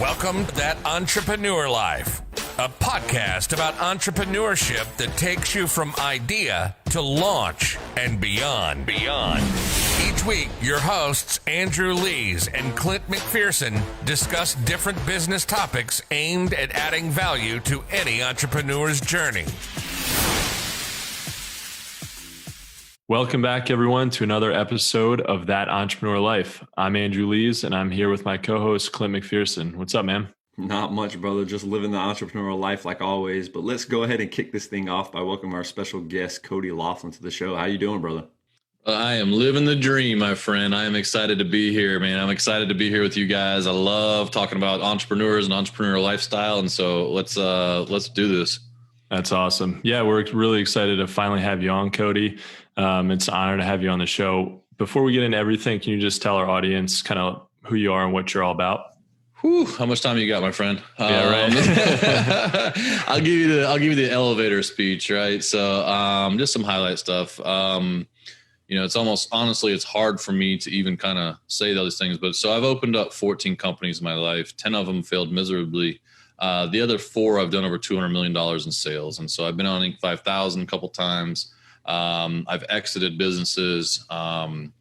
Welcome to That Entrepreneur Life, a podcast about entrepreneurship that takes you from idea to launch and beyond. Each week, your hosts, Andrew Lees and Clint McPherson, discuss different business topics aimed at adding value to any entrepreneur's journey. Welcome back, everyone, to another episode of That Entrepreneur Life. I'm Andrew Lees, and I'm here with my co-host, Clint McPherson. What's up, man? Not much, brother. Just living the entrepreneurial life like always. But let's go ahead and kick this thing off by welcoming our special guest, Cody Loughlin, to the show. How you doing, brother? I am living the dream, my friend. I am excited to be here, man. I'm excited to be here with you guys. I love talking about entrepreneurs and entrepreneurial lifestyle, and so let's do this. That's awesome. Yeah, we're really excited to finally have you on, Cody. It's an honor to have you on the show. Before we get into everything, can you just tell our audience kind of who you are and what you're all about? Whew, how much time you got, my friend? Yeah, right. I'll give you the elevator speech, right? So, just some highlight stuff. It's hard for me to even kind of say those things, but so I've opened up 14 companies in my life. 10 of them failed miserably. The other 4, I've done over $200 million in sales. And so I've been on Inc. 5000 a couple times. I've exited businesses, and,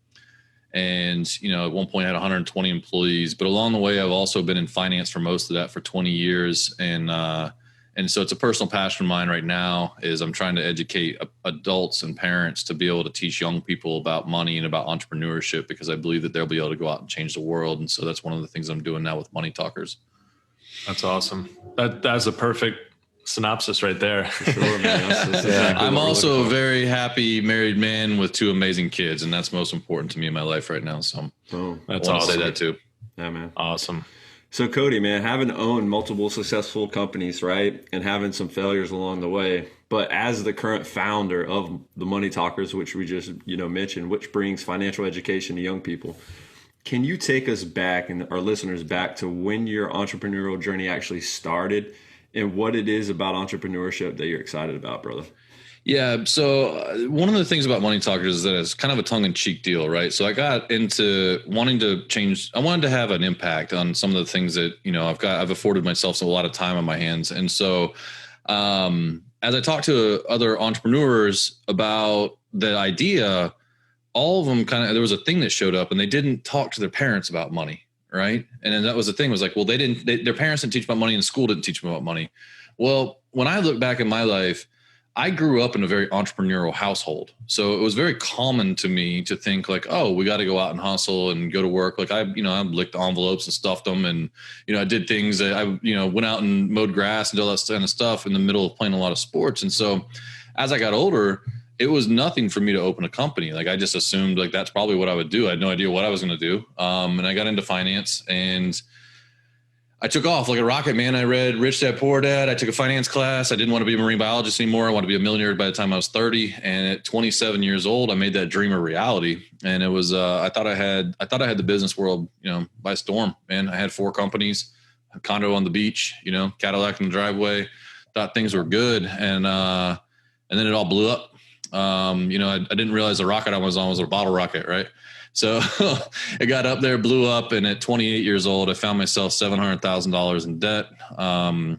at one point I had 120 employees, but along the way, I've also been in finance for most of that for 20 years. And so it's a personal passion of mine right now is I'm trying to educate adults and parents to be able to teach young people about money and about entrepreneurship, because I believe that they'll be able to go out and change the world. And so that's one of the things I'm doing now with Money Talkers. That's awesome. That's a perfect synopsis right there. For sure, man. That's exactly I'm also a very happy married man with 2 amazing kids, and that's most important to me in my life right now. So that's I want awesome. to say that too. Yeah, man. Awesome. So Cody, man, having owned multiple successful companies, right, and having some failures along the way, but as the current founder of the Money Talkers, which we just mentioned, which brings financial education to young people, can you take us back and our listeners back to when your entrepreneurial journey actually started and what it is about entrepreneurship that you're excited about, brother? Yeah. So one of the things about Money Talkers is that it's kind of a tongue-in-cheek deal, right? So I got into wanting to change. I wanted to have an impact on some of the things that, I've afforded myself a lot of time on my hands. And so as I talked to other entrepreneurs about the idea, all of them there was a thing that showed up and they didn't talk to their parents about money. Right. And then that was the thing was like, well, their parents didn't teach about money and school didn't teach them about money. Well, when I look back in my life, I grew up in a very entrepreneurial household. So it was very common to me to think like, oh, we got to go out and hustle and go to work. Like I licked envelopes and stuffed them. And, I did things that I went out and mowed grass and all that kind of stuff in the middle of playing a lot of sports. And so as I got older, it was nothing for me to open a company. Like I just assumed like that's probably what I would do. I had no idea what I was going to do. And I got into finance and I took off like a rocket, man. I read Rich Dad Poor Dad. I took a finance class. I didn't want to be a marine biologist anymore. I wanted to be a millionaire by the time I was 30. And at 27 years old, I made that dream a reality. And it was, I thought I had the business world, by storm, man. I had 4 companies, a condo on the beach, Cadillac in the driveway, thought things were good. And then it all blew up. I didn't realize the rocket I was on was a bottle rocket, right? So it got up there, blew up, and at 28 years old, I found myself $700,000 in debt,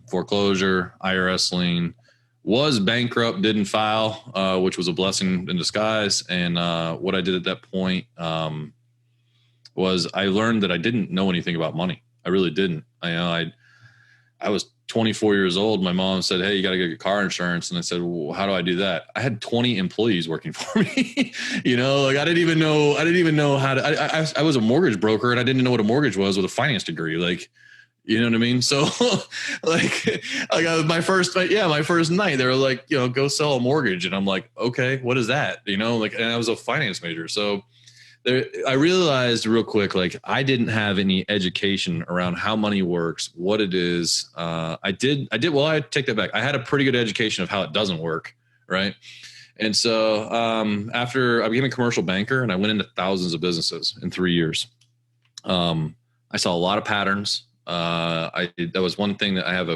foreclosure, IRS lien, was bankrupt, didn't file, which was a blessing in disguise. And what I did at that point was I learned that I didn't know anything about money. I really didn't. I was 24 years old. My mom said, "Hey, you got to get your car insurance." And I said, "Well, how do I do that?" I had 20 employees working for me. I didn't even know how to, I was a mortgage broker and I didn't know what a mortgage was with a finance degree. Like, you know what I mean? So my first night, they were like, go sell a mortgage. And I'm like, okay, what is that? And I was a finance major. So I realized real quick, like I didn't have any education around how money works, what it is. Well, I take that back. I had a pretty good education of how it doesn't work. Right. And so after I became a commercial banker and I went into thousands of businesses in 3 years, I saw a lot of patterns. That was one thing that I have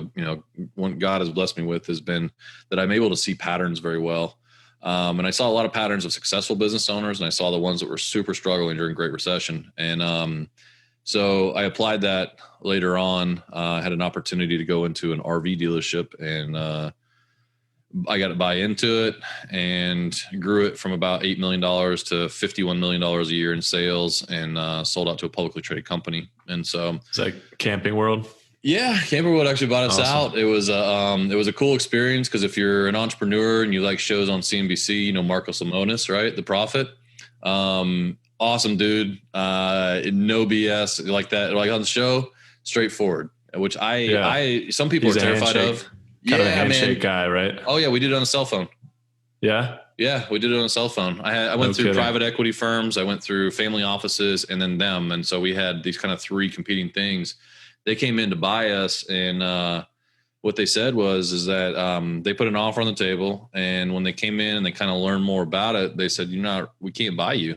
one God has blessed me with has been that I'm able to see patterns very well. And I saw a lot of patterns of successful business owners, and I saw the ones that were super struggling during Great Recession. And So I applied that later on. I had an opportunity to go into an RV dealership, and I got to buy into it and grew it from about $8 million to $51 million a year in sales, and sold out to a publicly traded company. And so it's like Camping World. Yeah, Camping World actually bought us out. It was a cool experience because if you're an entrepreneur and you like shows on CNBC, you know Marco Simonis, right? The Prophet. Awesome dude. No BS like that. Like on the show, straightforward. Which some people He's are terrified of. Kind of a handshake guy, right? Oh yeah, we did it on a cell phone. Yeah. Yeah, we did it on a cell phone. I went through private equity firms. I went through family offices, and then them. And so we had these kind of three competing things. They came in to buy us, and what they said is that they put an offer on the table, and when they came in and they kind of learned more about it, they said, we can't buy you.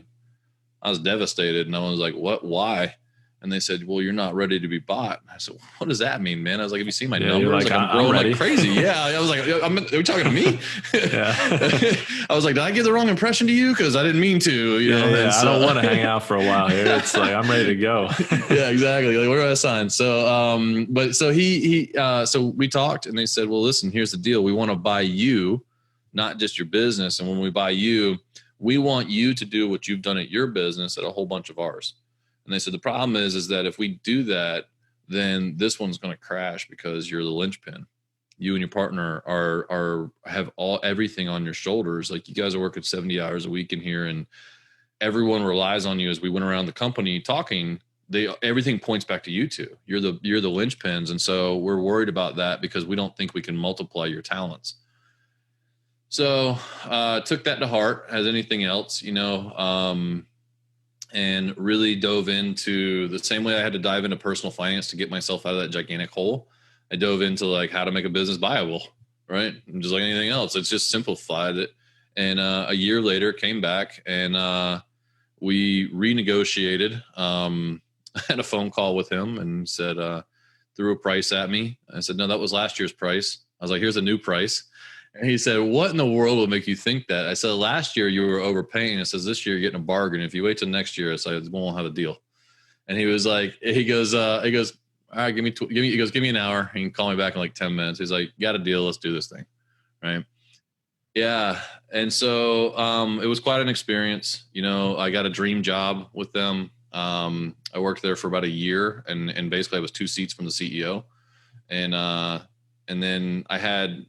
I was devastated, and I was like, what? Why? And they said, well, you're not ready to be bought. I said, what does that mean, man? I was like, have you seen my numbers? Like, I'm growing like crazy. Yeah. I was like, are you talking to me? Yeah. I was like, did I give the wrong impression to you? Because I didn't mean to. I don't want to hang out for a while here. It's like, I'm ready to go. Yeah, exactly. Like, where do I sign? So, so we talked, and they said, well, listen, here's the deal. We want to buy you, not just your business. And when we buy you, we want you to do what you've done at your business at a whole bunch of ours. And they said, the problem is that if we do that, then this one's going to crash because you're the linchpin. You and your partner have everything on your shoulders. Like, you guys are working 70 hours a week in here, and everyone relies on you. As we went around the company talking, everything points back to you two. You're the linchpins. And so we're worried about that because we don't think we can multiply your talents. So took that to heart as anything else, and really dove into the same way I had to dive into personal finance to get myself out of that gigantic hole. I dove into like how to make a business viable, right? And just like anything else, it's just simplified it. And a year later came back, and we renegotiated. I had a phone call with him and said, threw a price at me. I said, no, that was last year's price. I was like, here's a new price. And he said, what in the world will make you think that? I said, last year you were overpaying. I says, this year you're getting a bargain. If you wait till next year, I said, we won't have a deal. And he was like, he goes, all right, give me an hour. He can call me back in like 10 minutes. He's like, got a deal. Let's do this thing. Right. Yeah. And so it was quite an experience. I got a dream job with them. I worked there for about a year, and basically I was 2 seats from the CEO. And then I had,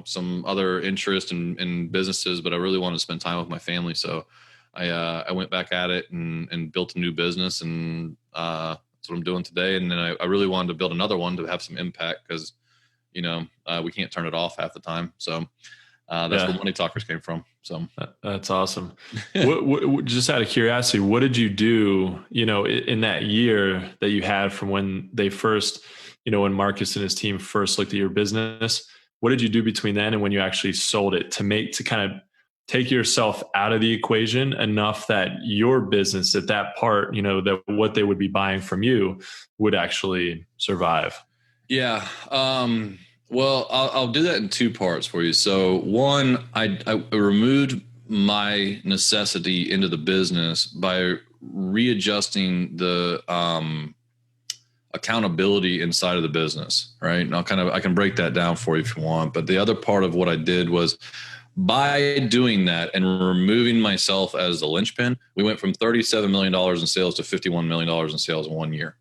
some other interest in businesses, but I really wanted to spend time with my family. So I went back at it and built a new business, and that's what I'm doing today. And then I really wanted to build another one to have some impact because, we can't turn it off half the time. So that's where Money Talkers came from. So that's awesome. what, just out of curiosity, what did you do, in that year that you had from when they first, when Marcus and his team first looked at your business? What did you do between then and when you actually sold it to kind of take yourself out of the equation enough that your business at that part, that what they would be buying from you would actually survive? Yeah. Well, I'll do that in 2 parts for you. So one, I removed my necessity into the business by readjusting the accountability inside of the business, right? And I can break that down for you if you want. But the other part of what I did was, by doing that and removing myself as the linchpin, we went from $37 million in sales to $51 million in sales in 1 year.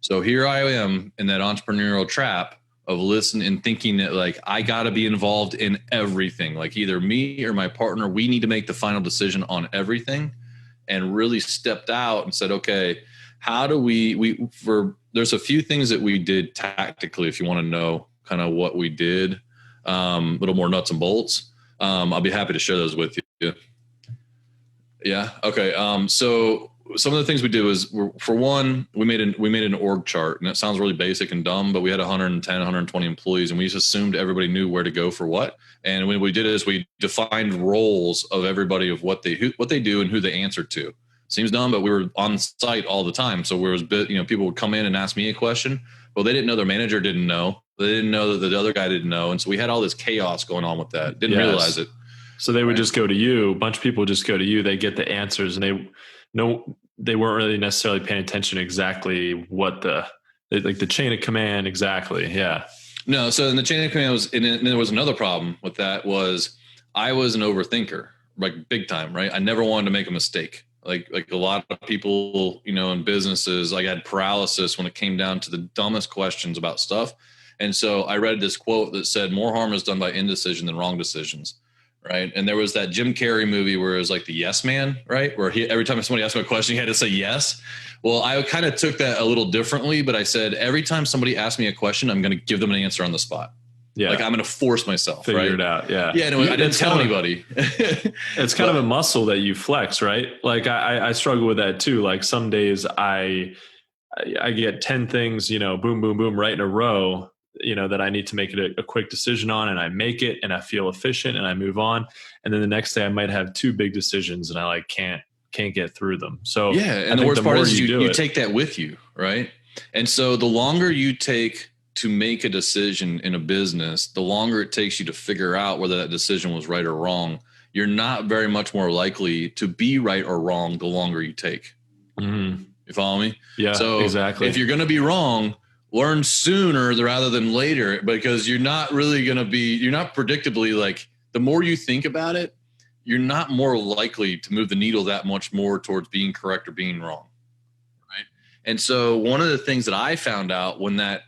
So here I am in that entrepreneurial trap of listening and thinking that like, I got to be involved in everything. Like either me or my partner, we need to make the final decision on everything, and really stepped out and said, okay, how do there's a few things that we did tactically, if you want to know kind of what we did, a little more nuts and bolts. I'll be happy to share those with you. Yeah. Okay. So some of the things we did was, for one, we made an org chart, and it sounds really basic and dumb, but we had 110, 120 employees, and we just assumed everybody knew where to go for what. And what we did is we defined roles of everybody of what they do and who they answer to. Seems dumb, but we were on site all the time. So people would come in and ask me a question. Well, they didn't know their manager didn't know. They didn't know that the other guy didn't know. And so we had all this chaos going on with that. Didn't realize it. So they would just go to you. A bunch of people would just go to you. They get the answers, and they weren't really necessarily paying attention exactly what the chain of command exactly. Yeah. No. So in the chain of command and there was another problem with that was I was an overthinker, like big time, right? I never wanted to make a mistake. Like a lot of people, in businesses, like I had paralysis when it came down to the dumbest questions about stuff. And so I read this quote that said more harm is done by indecision than wrong decisions. Right. And there was that Jim Carrey movie where it was like the yes man, right? Where every time somebody asked him a question, he had to say yes. Well, I kind of took that a little differently, but I said, every time somebody asks me a question, I'm going to give them an answer on the spot. Yeah. Like I'm going to force myself. Figure it out. Yeah. Yeah. No, I didn't tell anybody. It's kind of a muscle that you flex, right? Like I struggle with that too. Like some days I get 10 things, boom, boom, boom, right in a row, that I need to make it a quick decision on, and I make it and I feel efficient and I move on. And then the next day I might have 2 big decisions and I can't get through them. So yeah. And the worst part is you take that with you. Right. And so the longer you take to make a decision in a business, the longer it takes you to figure out whether that decision was right or wrong, you're not very much more likely to be right or wrong the longer you take. Mm-hmm. You follow me? Yeah, so exactly. If you're going to be wrong, learn sooner rather than later, because you're not predictably, like, the more you think about it, you're not more likely to move the needle that much more towards being correct or being wrong. Right. And so one of the things that I found out when I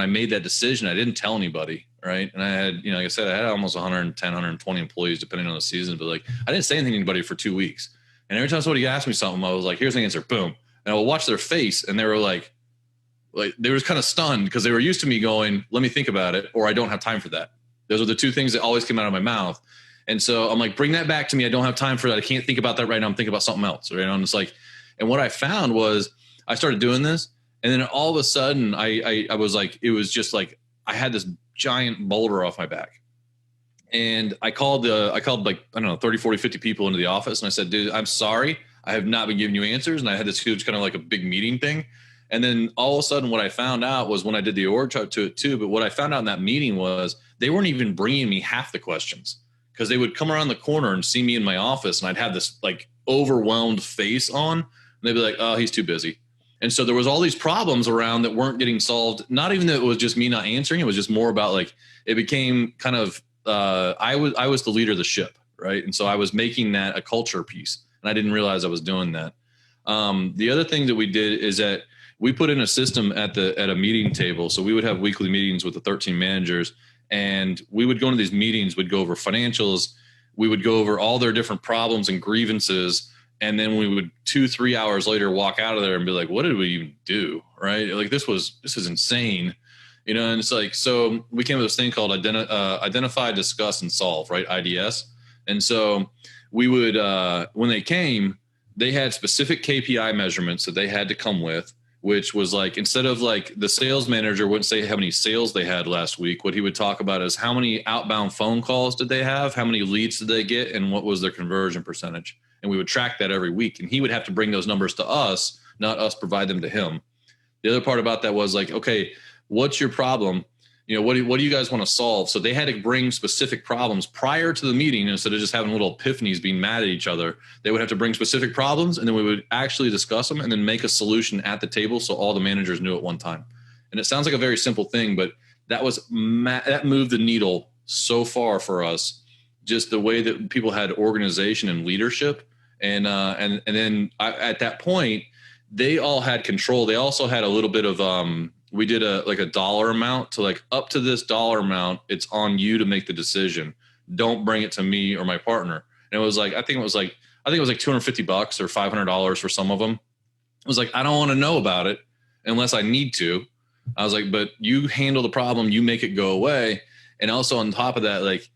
made that decision, I didn't tell anybody. Right. And I had, like I said, I had almost 110, 120 employees depending on the season, but like, I didn't say anything to anybody for 2 weeks. And every time somebody asked me something, I was like, here's the answer, boom. And I would watch their face and they were like they were kind of stunned because they were used to me going, let me think about it, or I don't have time for that. Those are the 2 things that always came out of my mouth. And so I'm like, bring that back to me. I don't have time for that. I can't think about that right now. I'm thinking about something else. Right? And it's like, and what I found was I started doing this, and then all of a sudden I was like, it was just like, I had this giant boulder off my back. And I called like, I don't know, 30, 40, 50 people into the office. And I said, dude, I'm sorry. I have not been giving you answers. And I had this huge kind of like a big meeting thing. And then all of a sudden what I found out was, when I did the org chart to it too, but what I found out in that meeting was they weren't even bringing me half the questions, because they would come around the corner and see me in my office and I'd have this like overwhelmed face on, and they'd be like, oh, he's too busy. And so there was all these problems around that weren't getting solved. Not even that it was just me not answering. It was just more about like, it became kind of, I was the leader of the ship. Right. And so I was making that a culture piece, and I didn't realize I was doing that. The other thing that we did is that we put in a system at a meeting table. So we would have weekly meetings with the 13 managers, and we would go into these meetings. We'd go over financials. We would go over all their different problems and grievances. And then we would 2-3 hours later walk out of there and be like, what did we even do? Right. Like this is insane. And it's like, so we came up with this thing called identify, discuss, and solve, right? IDS. And so we would, when they came, they had specific KPI measurements that they had to come with, which was like, instead of like the sales manager wouldn't say how many sales they had last week, what he would talk about is how many outbound phone calls did they have, how many leads did they get, and what was their conversion percentage. And we would track that every week. And he would have to bring those numbers to us, not us provide them to him. The other part about that was like, okay, what's your problem? What do you guys want to solve? So they had to bring specific problems prior to the meeting. Instead of just having little epiphanies being mad at each other, they would have to bring specific problems, and then we would actually discuss them and then make a solution at the table. So all the managers knew at one time. And it sounds like a very simple thing, but that moved the needle so far for us. Just the way that people had organization and leadership. And then at that point, they all had control. They also had a little bit of, we did a dollar amount to like, up to this dollar amount, it's on you to make the decision. Don't bring it to me or my partner. And it was like, I think it was like $250 or $500 for some of them. It was like, I don't want to know about it unless I need to. I was like, but you handle the problem, you make it go away. And also on top of that, like,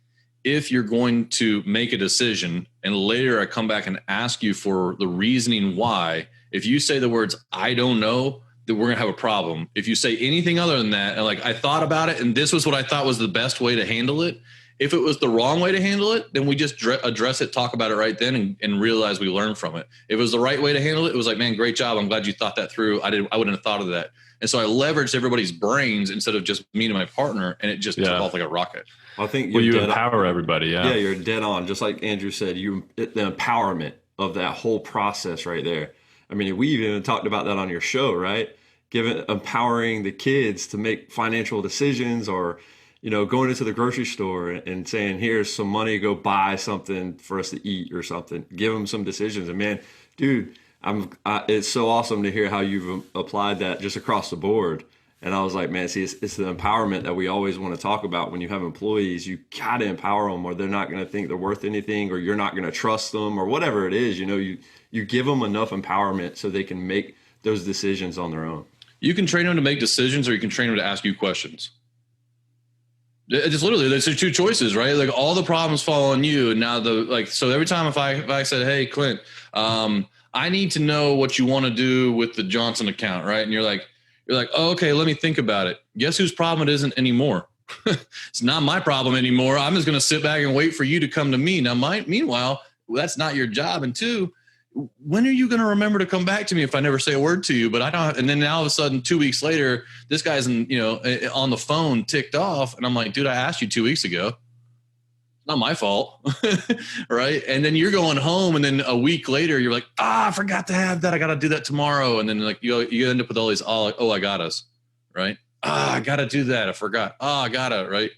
if you're going to make a decision and later I come back and ask you for the reasoning why, if you say the words, I don't know, then we're going to have a problem. If you say anything other than that, and like, I thought about it and this was what I thought was the best way to handle it. If it was the wrong way to handle it, then we just address it, talk about it right then and realize we learned from it. If it was the right way to handle it, it was like, man, great job. I'm glad you thought that through. I wouldn't have thought of that. And so I leveraged everybody's brains instead of just me and my partner, and it just took off like a rocket. I think you empower everybody. Yeah. Yeah. You're dead on. Just like Andrew said, the empowerment of that whole process right there. I mean, we even talked about that on your show, right? Empowering the kids to make financial decisions, or, going into the grocery store and saying, here's some money, go buy something for us to eat or something. Give them some decisions. And man, dude, it's so awesome to hear how you've applied that just across the board. And I was like, man, see, it's the empowerment that we always want to talk about. When you have employees, you got to empower them, or they're not going to think they're worth anything, or you're not going to trust them, or whatever it is. You give them enough empowerment so they can make those decisions on their own. You can train them to make decisions, or you can train them to ask you questions. It's literally, there's two choices, right? Like, all the problems fall on you. And now so every time if I said, hey, Clint, I need to know what you want to do with the Johnson account, right? And you're like, oh, okay, let me think about it. Guess whose problem it isn't anymore? It's not my problem anymore. I'm just going to sit back and wait for you to come to me. Now, meanwhile, that's not your job. And two, when are you going to remember to come back to me if I never say a word to you? But I don't. And then now all of a sudden, 2 weeks later, this guy's on the phone ticked off. And I'm like, dude, I asked you 2 weeks ago. Not my fault. Right. And then you're going home, and then a week later you're like, I forgot to have that. I got to do that tomorrow. And then you end up with all these, I got us. Right. I got to do that. I forgot. I got it. Right.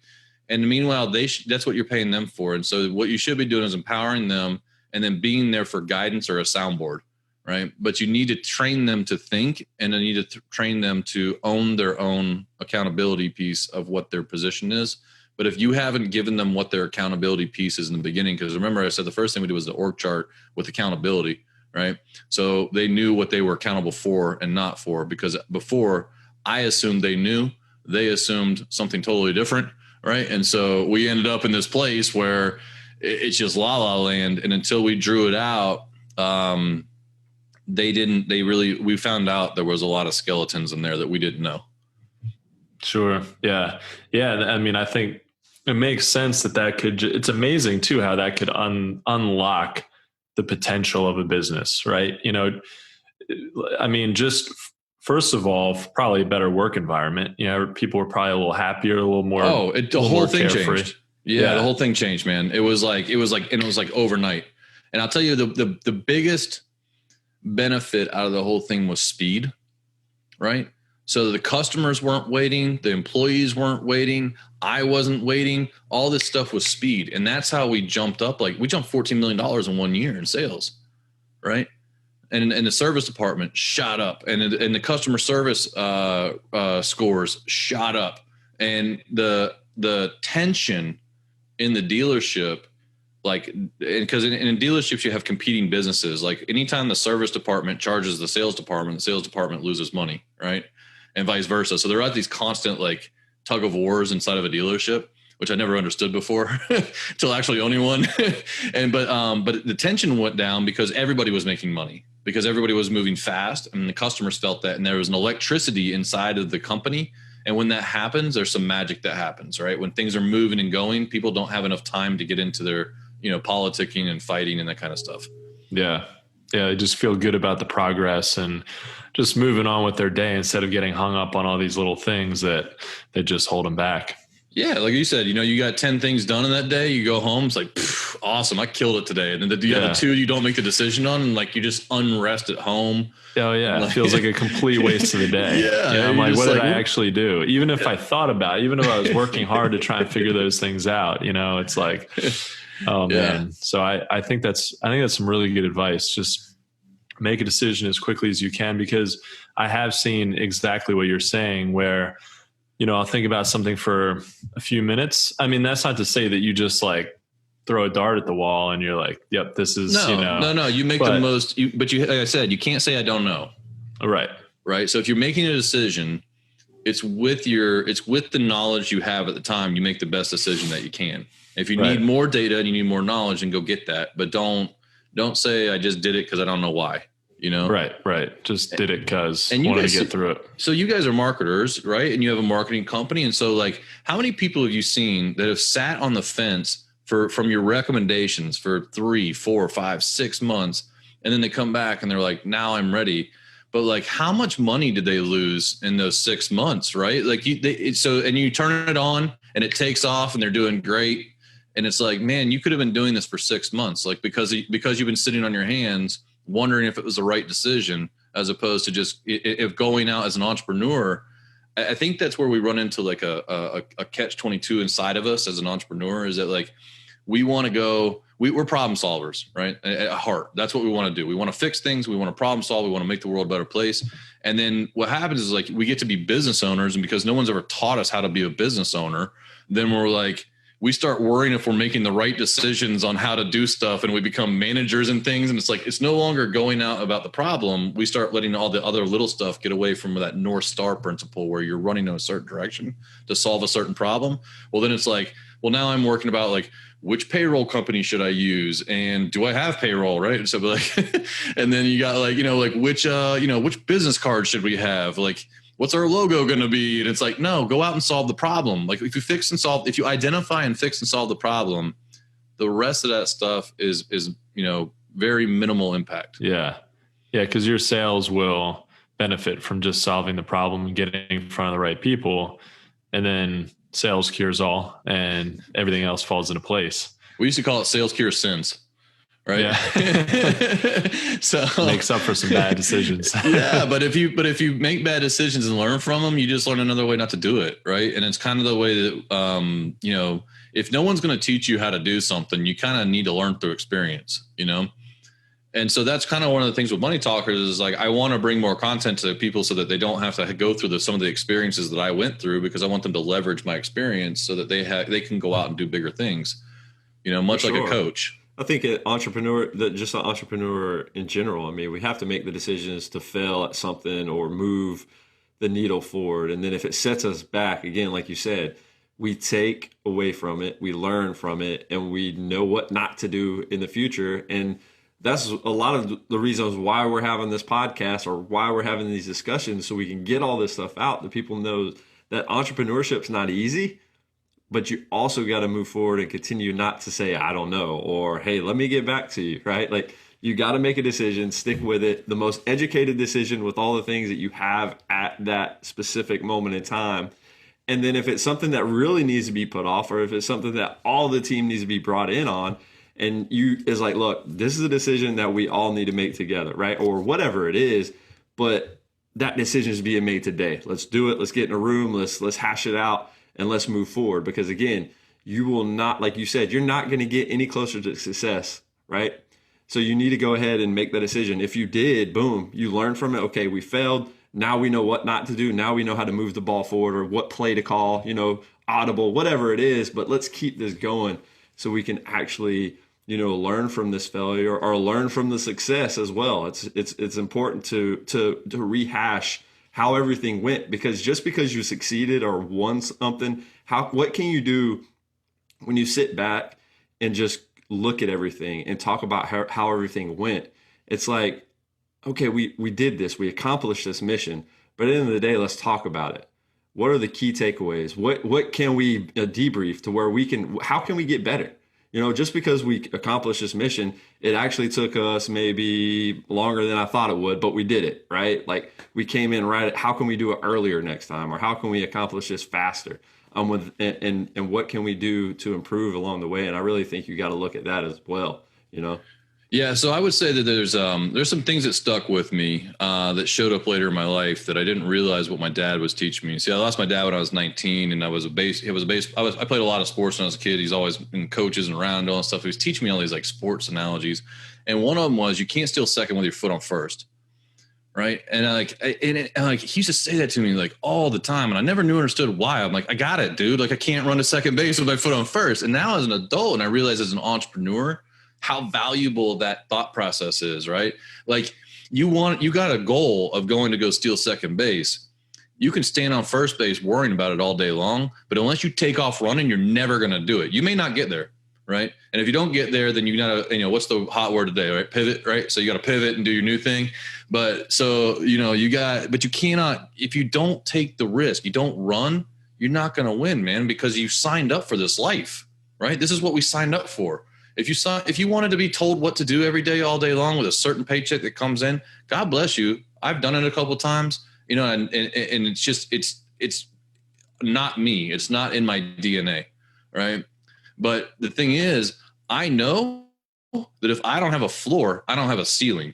And meanwhile, that's what you're paying them for. And so what you should be doing is empowering them, and then being there for guidance or a soundboard. Right. But you need to train them to think, and then you need to train them to own their own accountability piece of what their position is. But if you haven't given them what their accountability piece is in the beginning, because remember I said the first thing we did was the org chart with accountability, right? So they knew what they were accountable for and not for, because before I assumed they assumed something totally different, right? And so we ended up in this place where it's just la land. And until we drew it out, we found out there was a lot of skeletons in there that we didn't know. Sure. Yeah. Yeah. I mean, I think it makes sense that it's amazing too, how that could unlock the potential of a business, right? I mean, just first of all, probably a better work environment. People were probably a little happier, a little more. The whole thing changed. Yeah, the whole thing changed, man. It was like overnight. And I'll tell you, the biggest benefit out of the whole thing was speed, right? So the customers weren't waiting. The employees weren't waiting. I wasn't waiting. All this stuff was speed. And that's how we jumped up. Like, we jumped $14 million in 1 year in sales, right? And the service department shot up, and the customer service scores shot up. And the tension in the dealership, because in dealerships you have competing businesses. Like, anytime the service department charges the sales department loses money, right? And vice versa. So there are these constant tug of wars inside of a dealership, which I never understood before until actually owning one. But the tension went down because everybody was making money, because everybody was moving fast, and the customers felt that, and there was an electricity inside of the company. And when that happens, there's some magic that happens, right? When things are moving and going, people don't have enough time to get into their, politicking and fighting and that kind of stuff. Yeah. Yeah. They just feel good about the progress and just moving on with their day instead of getting hung up on all these little things that just hold them back. Yeah. Like you said, you got 10 things done in that day. You go home. It's like, awesome. I killed it today. And then the other two you don't make the decision on, and you just unrest at home. Oh yeah. It feels like a complete waste of the day. Yeah. I'm like, what did I actually do? Even if I thought about it, even if I was working hard to try and figure those things out, it's like, oh man. So I think that's some really good advice. Just make a decision as quickly as you can, because I have seen exactly what you're saying, where, I'll think about something for a few minutes. I mean, that's not to say that you just throw a dart at the wall and you're like, yep, this is, No, you make the most, but like I said, you can't say, I don't know. Right. Right. So if you're making a decision, it's with the knowledge you have at the time, you make the best decision that you can. If you need more data and you need more knowledge, then go get that. But don't say, I just did it because I don't know why. Right. Just did it because I wanted to get through it. So you guys are marketers, right? And you have a marketing company. And so how many people have you seen that have sat on the fence from your recommendations for 3, 4, 5, 6 months, and then they come back and they're like, now I'm ready. But how much money did they lose in those 6 months, right? And you turn it on and it takes off and they're doing great. And it's like, man, you could have been doing this for 6 months, like because you've been sitting on your hands wondering if it was the right decision, as opposed to just if going out as an entrepreneur. I think that's where we run into like a catch-22 inside of us as an entrepreneur, is that like we want to go, we're problem solvers, right? At heart, that's what we want to do. We want to fix things. We want to problem solve. We want to make the world a better place. And then what happens is like we get to be business owners, and because no one's ever taught us how to be a business owner, then we're like, we start worrying if we're making the right decisions on how to do stuff, and we become managers and things. And it's like, it's no longer going out about the problem. We start letting all the other little stuff get away from that North Star principle where you're running in a certain direction to solve a certain problem. Well, then it's like, well, now I'm working about like, which payroll company should I use? And do I have payroll? Right. So like, and then you got like, like which business card should we have? Like, what's our logo going to be? And it's like, no, go out and solve the problem. Like if you identify and fix and solve the problem, the rest of that stuff is very minimal impact. Yeah. Yeah. Cause your sales will benefit from just solving the problem and getting in front of the right people. And then sales cures all and everything else falls into place. We used to call it sales cures sins. Right. Yeah. So makes up for some bad decisions. Yeah. But if you make bad decisions and learn from them, you just learn another way not to do it. Right. And it's kind of the way that, if no one's going to teach you how to do something, you kind of need to learn through experience, And so that's kind of one of the things with Money Talkers is like, I want to bring more content to people so that they don't have to go through some of the experiences that I went through, because I want them to leverage my experience so that they can go out and do bigger things, much like a coach. I think an entrepreneur in general, I mean, we have to make the decisions to fail at something or move the needle forward. And then if it sets us back, again, like you said, we take away from it, we learn from it, and we know what not to do in the future. And that's a lot of the reasons why we're having this podcast or why we're having these discussions, so we can get all this stuff out, that people know that entrepreneurship's not easy. But you also got to move forward and continue not to say, I don't know, or, hey, let me get back to you, right? Like, you got to make a decision, stick with it. The most educated decision with all the things that you have at that specific moment in time. And then if it's something that really needs to be put off, or if it's something that all the team needs to be brought in on, and you is like, look, this is a decision that we all need to make together, right? Or whatever it is, but that decision is being made today. Let's do it. Let's get in a room. Let's hash it out. And let's move forward, because again, you will not, like you said, you're not going to get any closer to success, right? So you need to go ahead and make the decision. If you did, boom, you learn from it. Okay, we failed. Now we know what not to do. Now we know how to move the ball forward, or what play to call, audible, whatever it is. But let's keep this going so we can actually, learn from this failure or learn from the success as well. It's important to rehash how everything went, because just because you succeeded or won something, what can you do when you sit back and just look at everything and talk about how everything went? It's like, okay, we did this, we accomplished this mission, but at the end of the day, let's talk about it. What are the key takeaways? What can we debrief to where how can we get better? Just because we accomplished this mission, it actually took us maybe longer than I thought it would, but we did it, right? Like, we came in right. How can we do it earlier next time? Or how can we accomplish this faster? And what can we do to improve along the way? And I really think you got to look at that as well, Yeah, so I would say that there's some things that stuck with me that showed up later in my life that I didn't realize what my dad was teaching me. See, I lost my dad when I was 19, and I played a lot of sports when I was a kid. He's always in coaches and around and all that stuff. He was teaching me all these like sports analogies, and one of them was, you can't steal second with your foot on first, right? And he used to say that to me like all the time, and I never understood why. I'm like, I got it, dude. Like, I can't run to second base with my foot on first. And now as an adult, and I realize as an entrepreneur how valuable that thought process is, right? Like, you got a goal of going to go steal second base. You can stand on first base worrying about it all day long, but unless you take off running, you're never going to do it. You may not get there, right? And if you don't get there, then you got to, what's the hot word today, right? Pivot, right? So you got to pivot and do your new thing. But so, but you cannot, if you don't take the risk, you don't run, you're not going to win, man, because you signed up for this life, right? This is what we signed up for. If you wanted to be told what to do every day, all day long, with a certain paycheck that comes in, God bless you. I've done it a couple of times, and it's not me. It's not in my DNA, right? But the thing is, I know that if I don't have a floor, I don't have a ceiling.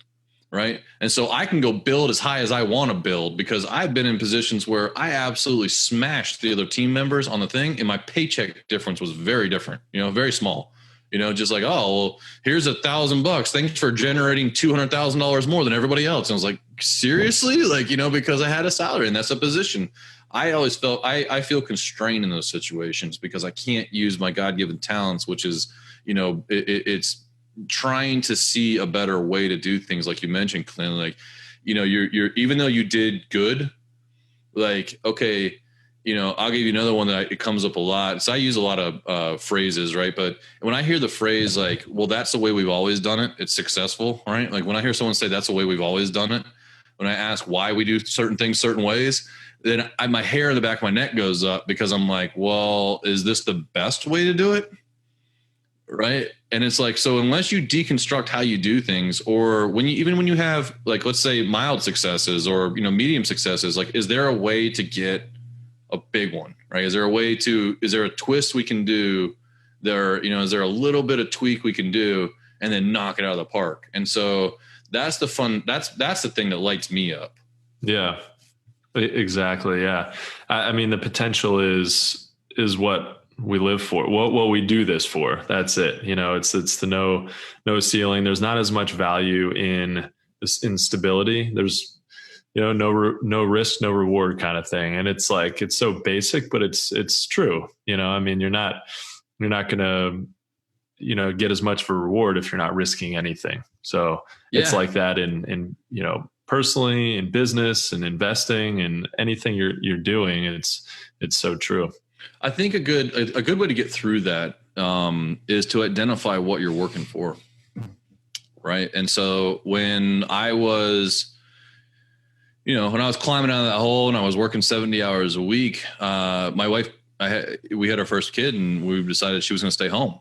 Right. And so I can go build as high as I want to build, because I've been in positions where I absolutely smashed the other team members on the thing, and my paycheck difference was very different, very small, just like, oh, well, here's $1,000. Thanks for generating $200,000 more than everybody else. And I was like, seriously? Like, because I had a salary, and that's a position. I always felt I feel constrained in those situations because I can't use my God-given talents, which is, it's trying to see a better way to do things. Like you mentioned, Clint, like, you're even though you did good, like, okay, I'll give you another one that it comes up a lot. So I use a lot of phrases, right? But when I hear the phrase like, well, that's the way we've always done it, it's successful, right? Like when I hear someone say that's the way we've always done it, when I ask why we do certain things certain ways, then my hair in the back of my neck goes up, because I'm like, well, is this the best way to do it? Right. And it's like, so unless you deconstruct how you do things, or when you have, like, let's say mild successes or, medium successes, like, is there a way to get a big one, right? Is there a twist we can do there? Is there a little bit of tweak we can do and then knock it out of the park? And so that's the fun. That's the thing that lights me up. Yeah, exactly. Yeah. I mean, the potential is what we live for, what we do this for. That's it. It's the no ceiling. There's not as much value in stability. There's, no risk, no reward kind of thing. And it's like, it's so basic, but it's true. I mean, you're not going to, get as much for reward if you're not risking anything. So it's like that in personally, in business and investing and anything you're doing. It's so true. I think a good way to get through that is to identify what you're working for, right? And so when I was, when I was climbing out of that hole and I was working 70 hours a week, my wife, we had our first kid, and we decided she was going to stay home.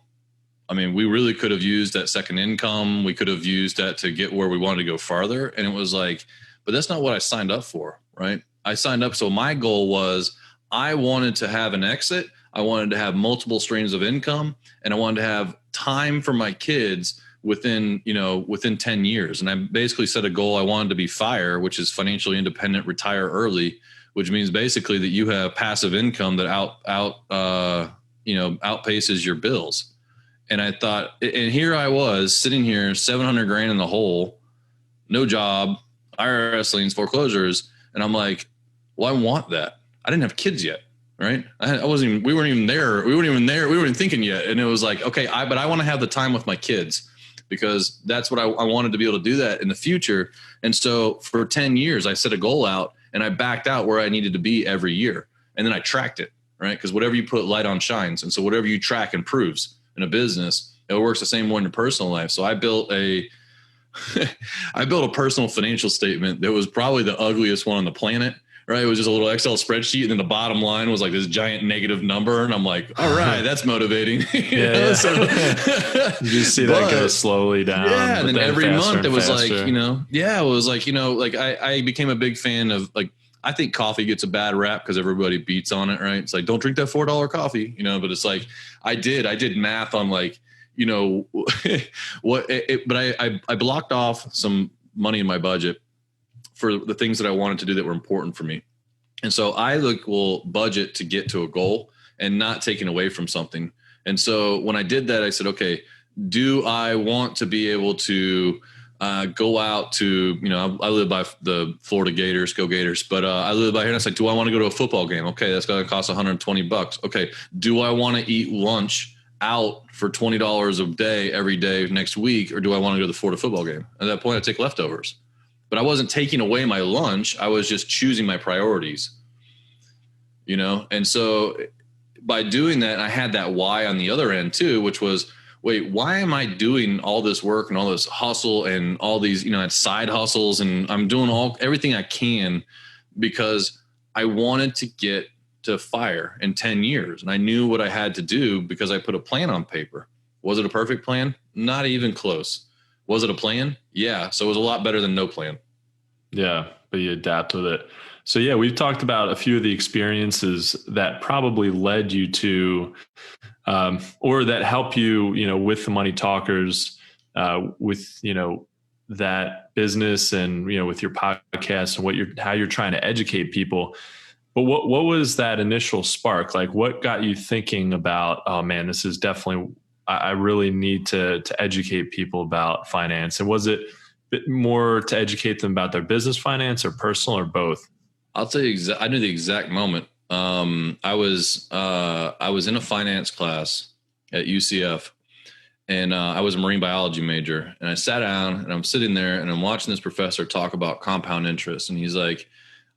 I mean, we really could have used that second income. We could have used that to get where we wanted to go farther. And it was like, but that's not what I signed up for, right? I signed up. So my goal was, I wanted to have an exit. I wanted to have multiple streams of income, and I wanted to have time for my kids within 10 years. And I basically set a goal. I wanted to be FIRE, which is financially independent, retire early, which means basically that you have passive income that outpaces your bills. And I thought, and here I was sitting here, 700 grand in the hole, no job, IRS liens, foreclosures. And I'm like, well, I want that. I didn't have kids yet. Right. We weren't even there. We weren't even thinking yet. And it was like, okay, but I want to have the time with my kids, because that's what I wanted to be able to do that in the future. And so for 10 years, I set a goal out, and I backed out where I needed to be every year. And then I tracked it, right? Because whatever you put light on shines. And so whatever you track improves in a business. It works the same way in your personal life. So I built a personal financial statement that was probably the ugliest one on the planet. Right. It was just a little Excel spreadsheet. And then the bottom line was like this giant negative number. And I'm like, all right, that's motivating. So, you just see that go slowly down. Yeah. And then every month it was faster. It was like, I became a big fan of, like, I think coffee gets a bad rap because everybody beats on it. Right. It's like, don't drink that $4 coffee, but it's like, I did math on, like, but I blocked off some money in my budget for the things that I wanted to do that were important for me. And so I will budget to get to a goal and not taking away from something. And so when I did that, I said, okay, do I want to be able to go out to, I live by the Florida Gators, go Gators, but I live by here. And I was like, do I want to go to a football game? Okay, that's going to cost $120. Okay, do I want to eat lunch out for $20 a day every day next week, or do I want to go to the Florida football game? At that point, I take leftovers. But I wasn't taking away my lunch. I was just choosing my priorities, And so by doing that, I had that why on the other end too, which was, wait, why am I doing all this work and all this hustle and all these, side hustles, and I'm doing everything I can because I wanted to get to FIRE in 10 years. And I knew what I had to do because I put a plan on paper. Was it a perfect plan? Not even close. Was it a plan? Yeah. So it was a lot better than no plan. Yeah, but you adapt with it. So yeah, we've talked about a few of the experiences that probably led you to or that help you, with the Money Talkers, with, that business and, with your podcast and how you're trying to educate people. But what was that initial spark? Like, what got you thinking about, oh man, this is definitely, I really need to educate people about finance? And was it a bit more to educate them about their business finance or personal, or both? I'll tell you, I knew the exact moment. I was in a finance class at UCF, and I was a marine biology major, and I sat down and I'm sitting there and I'm watching this professor talk about compound interest. And he's like,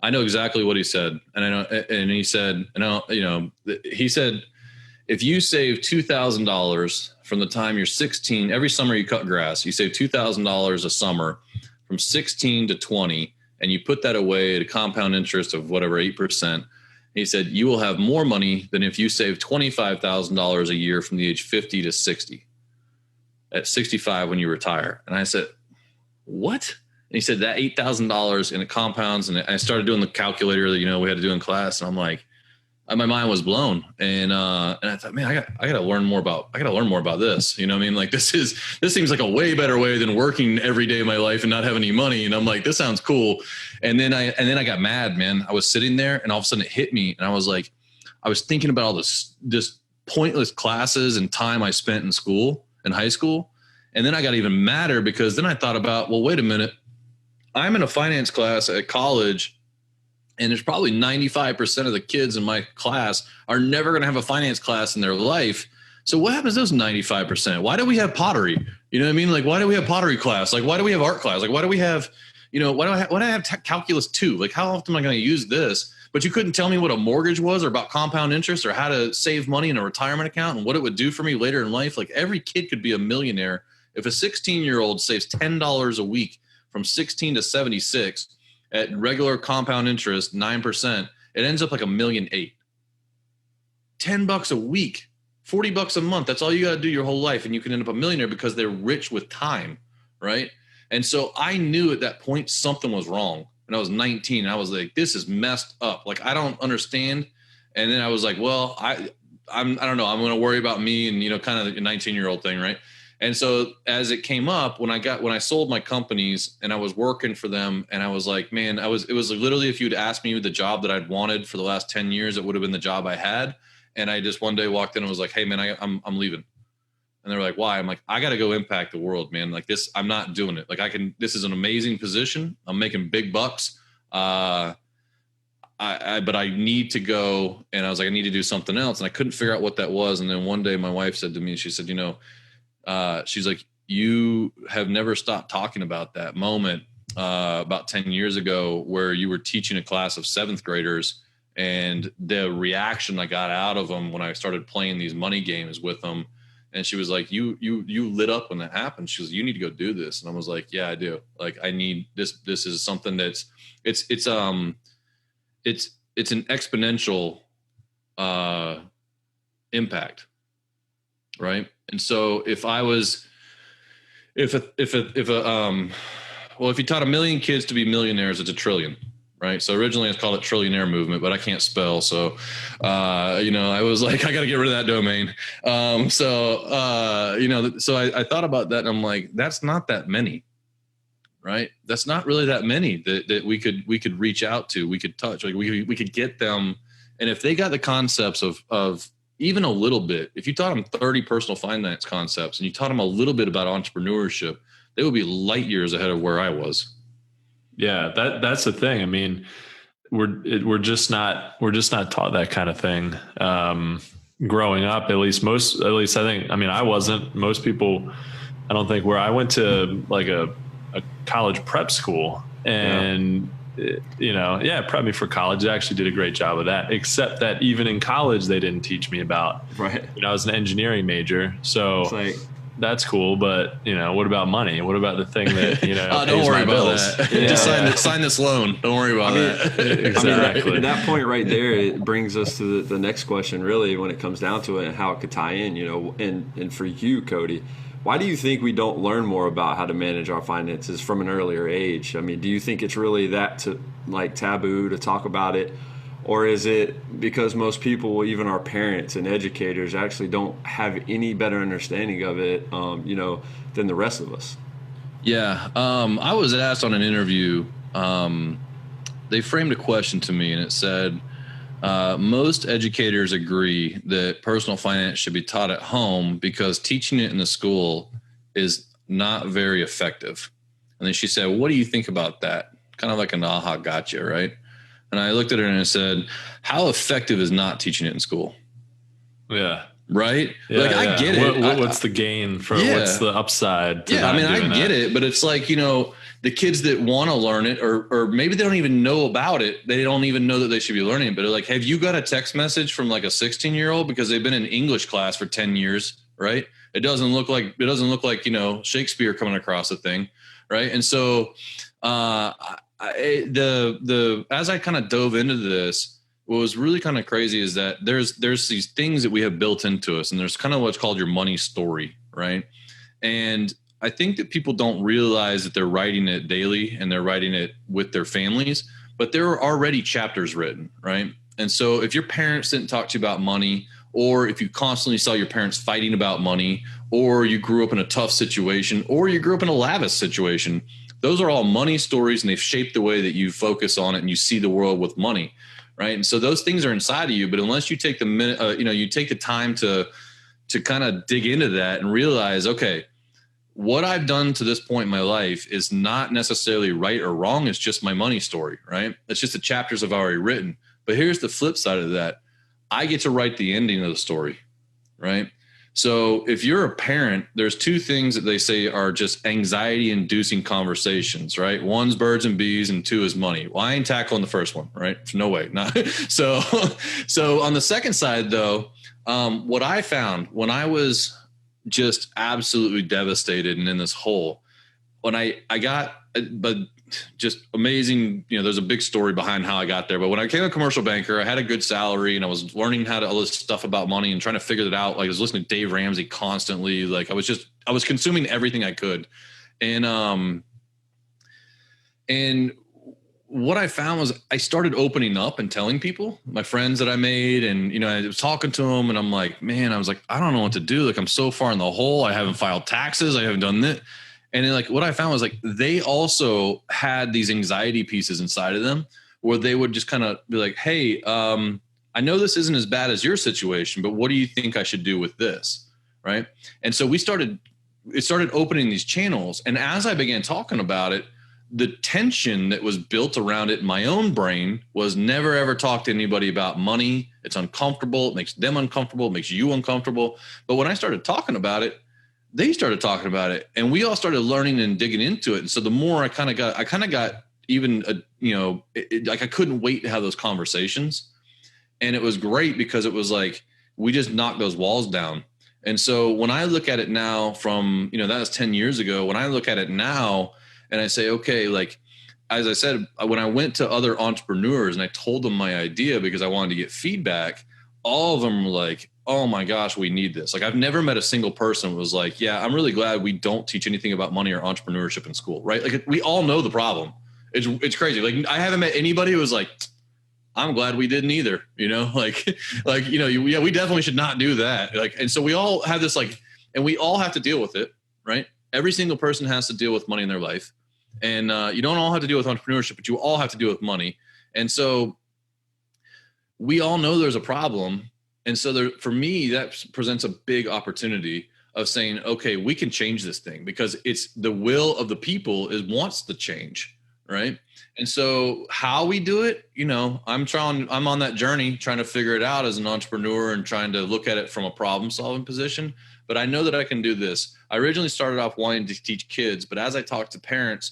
I know exactly what he said. And he said, he said, if you save $2,000 from the time you're 16, every summer you cut grass, you save $2,000 a summer from 16 to 20, and you put that away at a compound interest of whatever, 8%. He said, you will have more money than if you save $25,000 a year from the age 50 to 60, at 65 when you retire. And I said, what? And he said that $8,000 and it compounds. And I started doing the calculator that, we had to do in class. And I'm like, my mind was blown. And I thought, man, I gotta learn more about this. You know what I mean? Like, this seems like a way better way than working every day of my life and not having any money. And I'm like, this sounds cool. And then I got mad, man. I was sitting there and all of a sudden it hit me. And I was like, I was thinking about all this pointless classes and time I spent in school, in high school. And then I got even madder because then I thought about, well, wait a minute. I'm in a finance class at college, and there's probably 95% of the kids in my class are never going to have a finance class in their life. So what happens to those 95%? Why do we have pottery? You know what I mean? Like, why do we have pottery class? Like, why do we have art class? Like, why do we have, why do I have calculus 2? Like, how often am I going to use this? But you couldn't tell me what a mortgage was, or about compound interest, or how to save money in a retirement account and what it would do for me later in life. Like, every kid could be a millionaire. If a 16-year-old saves $10 a week from 16 to 76, at regular compound interest, 9%, it ends up like $1.8 million. $10 a week, $40 a month. That's all you got to do your whole life. And you can end up a millionaire because they're rich with time. Right. And so I knew at that point something was wrong. And I was 19. I was like, this is messed up. Like, I don't understand. And then I was like, well, I don't know. I'm going to worry about me and, kind of the 19-year-old thing. Right. And so as it came up, when I sold my companies and I was working for them, and I was like, man, it was literally, if you'd asked me the job that I'd wanted for the last 10 years, it would have been the job I had. And I just one day walked in and was like, hey man, I'm leaving. And they were like, why? I'm like, I got to go impact the world, man. Like, this, I'm not doing it. Like, this is an amazing position. I'm making big bucks. But I need to go. And I was like, I need to do something else. And I couldn't figure out what that was. And then one day my wife said to me, she said, she's like, you have never stopped talking about that moment about 10 years ago where you were teaching a class of 7th graders, and the reaction I got out of them when I started playing these money games with them. And she was like, you lit up when that happened. She was, you need to go do this. And I was like, yeah, I do. Like, I need this. This is something that's it's an exponential impact. Right. And so if you taught 1 million kids to be millionaires, it's 1 trillion. Right. So originally it's called it trillionaire movement, but I can't spell. So, I was like, I got to get rid of that domain. So I thought about that and I'm like, that's not that many. Right. That's not really that many that we could reach out to, we could touch, like we could get them. And if they got the concepts of even a little bit, if you taught them 30 personal finance concepts and you taught them a little bit about entrepreneurship, they would be light years ahead of where I was. Yeah, that's the thing. I mean, we're just not taught that kind of thing. Growing up, at least I think, I mean, I wasn't. Most people, I don't think, where I went to like a college prep school, and prepped me for college. I actually did a great job of that, except that even in college, they didn't teach me about, right. I was an engineering major. So it's like, that's cool. But what about money? What about the thing that, don't worry about that. Yeah. Just sign this loan. Don't worry about that. Exactly. That point right there, it brings us to the next question, really, when it comes down to it and how it could tie in, and for you, Cody, why do you think we don't learn more about how to manage our finances from an earlier age? I mean, do you think it's really that taboo to talk about it? Or is it because most people, even our parents and educators, actually don't have any better understanding of it, than the rest of us? Yeah. I was asked on an interview, they framed a question to me and it said, most educators agree that personal finance should be taught at home because teaching it in the school is not very effective. And then she said, what do you think about that? Kind of like an aha gotcha, right? And I looked at her and I said, how effective is not teaching it in school? Yeah. Right? Yeah, like, I get it. What's the gain for what's the upside? To I get that? it, but it's like, the kids that want to learn it, or maybe they don't even know about it. They don't even know that they should be learning it. But like, have you got a text message from like a 16-year-old because they've been in English class for 10 years, right? It doesn't look like Shakespeare coming across the thing, right? And so as I kind of dove into this, what was really kind of crazy is that there's these things that we have built into us, and there's kind of what's called your money story, right? And I think that people don't realize that they're writing it daily and they're writing it with their families, but there are already chapters written, right? And so if your parents didn't talk to you about money, or if you constantly saw your parents fighting about money, or you grew up in a tough situation, or you grew up in a lavish situation, those are all money stories, and they've shaped the way that you focus on it and you see the world with money, right? And so those things are inside of you, but unless you take the minute, you take the time to kind of dig into that and realize, okay, what I've done to this point in my life is not necessarily right or wrong. It's just my money story, right? It's just the chapters I've already written. But here's the flip side of that. I get to write the ending of the story, right? So if you're a parent, there's two things that they say are just anxiety inducing conversations, right? One's birds and bees and two is money. Well, I ain't tackling the first one, right? No way. Not. So on the second side though, what I found when I was just absolutely devastated and in this hole, when I got, but just amazing, there's a big story behind how I got there. But when I became a commercial banker, I had a good salary and I was learning how to all this stuff about money and trying to figure it out. Like I was listening to Dave Ramsey constantly. Like I was consuming everything I could. And what I found was I started opening up and telling people, my friends that I made, and, I was talking to them and I'm like, man, I don't know what to do. Like I'm so far in the hole. I haven't filed taxes. I haven't done that. And then like what I found was like, they also had these anxiety pieces inside of them where they would just kind of be like, hey, I know this isn't as bad as your situation, but what do you think I should do with this? Right. And so it started opening these channels. And as I began talking about it, the tension that was built around it in my own brain was never, ever talk to anybody about money. It's uncomfortable. It makes them uncomfortable. It makes you uncomfortable. But when I started talking about it, they started talking about it and we all started learning and digging into it. And so the more I kind of got even, like I couldn't wait to have those conversations. And it was great because it was like, we just knocked those walls down. And so when I look at it now from, that was 10 years ago, when I look at it now and I say, okay, like, as I said, when I went to other entrepreneurs and I told them my idea because I wanted to get feedback, all of them were like, oh my gosh, we need this. Like I've never met a single person who was like, yeah, I'm really glad we don't teach anything about money or entrepreneurship in school, right? Like we all know the problem. It's crazy. Like I haven't met anybody who was like, I'm glad we didn't either, we definitely should not do that. Like, and so we all have this and we all have to deal with it, right? Every single person has to deal with money in their life. And you don't all have to deal with entrepreneurship, but you all have to deal with money. And so we all know there's a problem. And so for me, that presents a big opportunity of saying, okay, we can change this thing because it's the will of the people wants to change. Right. And so how we do it, I'm on that journey trying to figure it out as an entrepreneur and trying to look at it from a problem solving position. But I know that I can do this. I originally started off wanting to teach kids, but as I talked to parents,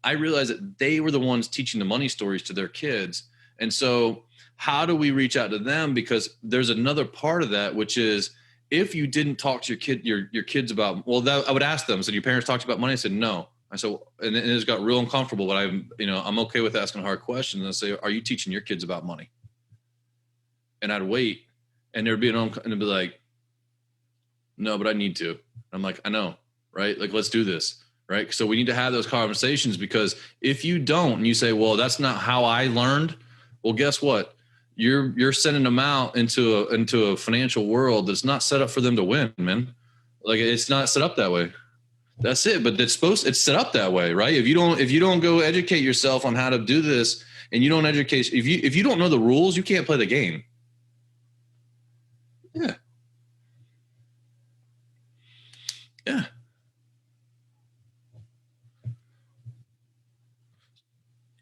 I realized that they were the ones teaching the money stories to their kids. And so how do we reach out to them? Because there's another part of that, which is if you didn't talk to your kids about, I would ask them, so your parents talked about money? I said, no. I said, and it just got real uncomfortable, but I'm okay with asking hard questions. And I say, are you teaching your kids about money? And I'd wait and there'd be and they'd be like, no, but I need to. I'm like, I know, right? Like, let's do this. Right. So we need to have those conversations because if you don't, and you say, well, that's not how I learned. Well, guess what? you're sending them out into a financial world that's not set up for them to win, man. Like it's not set up that way. That's it. But it's set up that way, right? If you don't go educate yourself on how to do this, and you don't educate, if you don't know the rules, you can't play the game. Yeah. Yeah.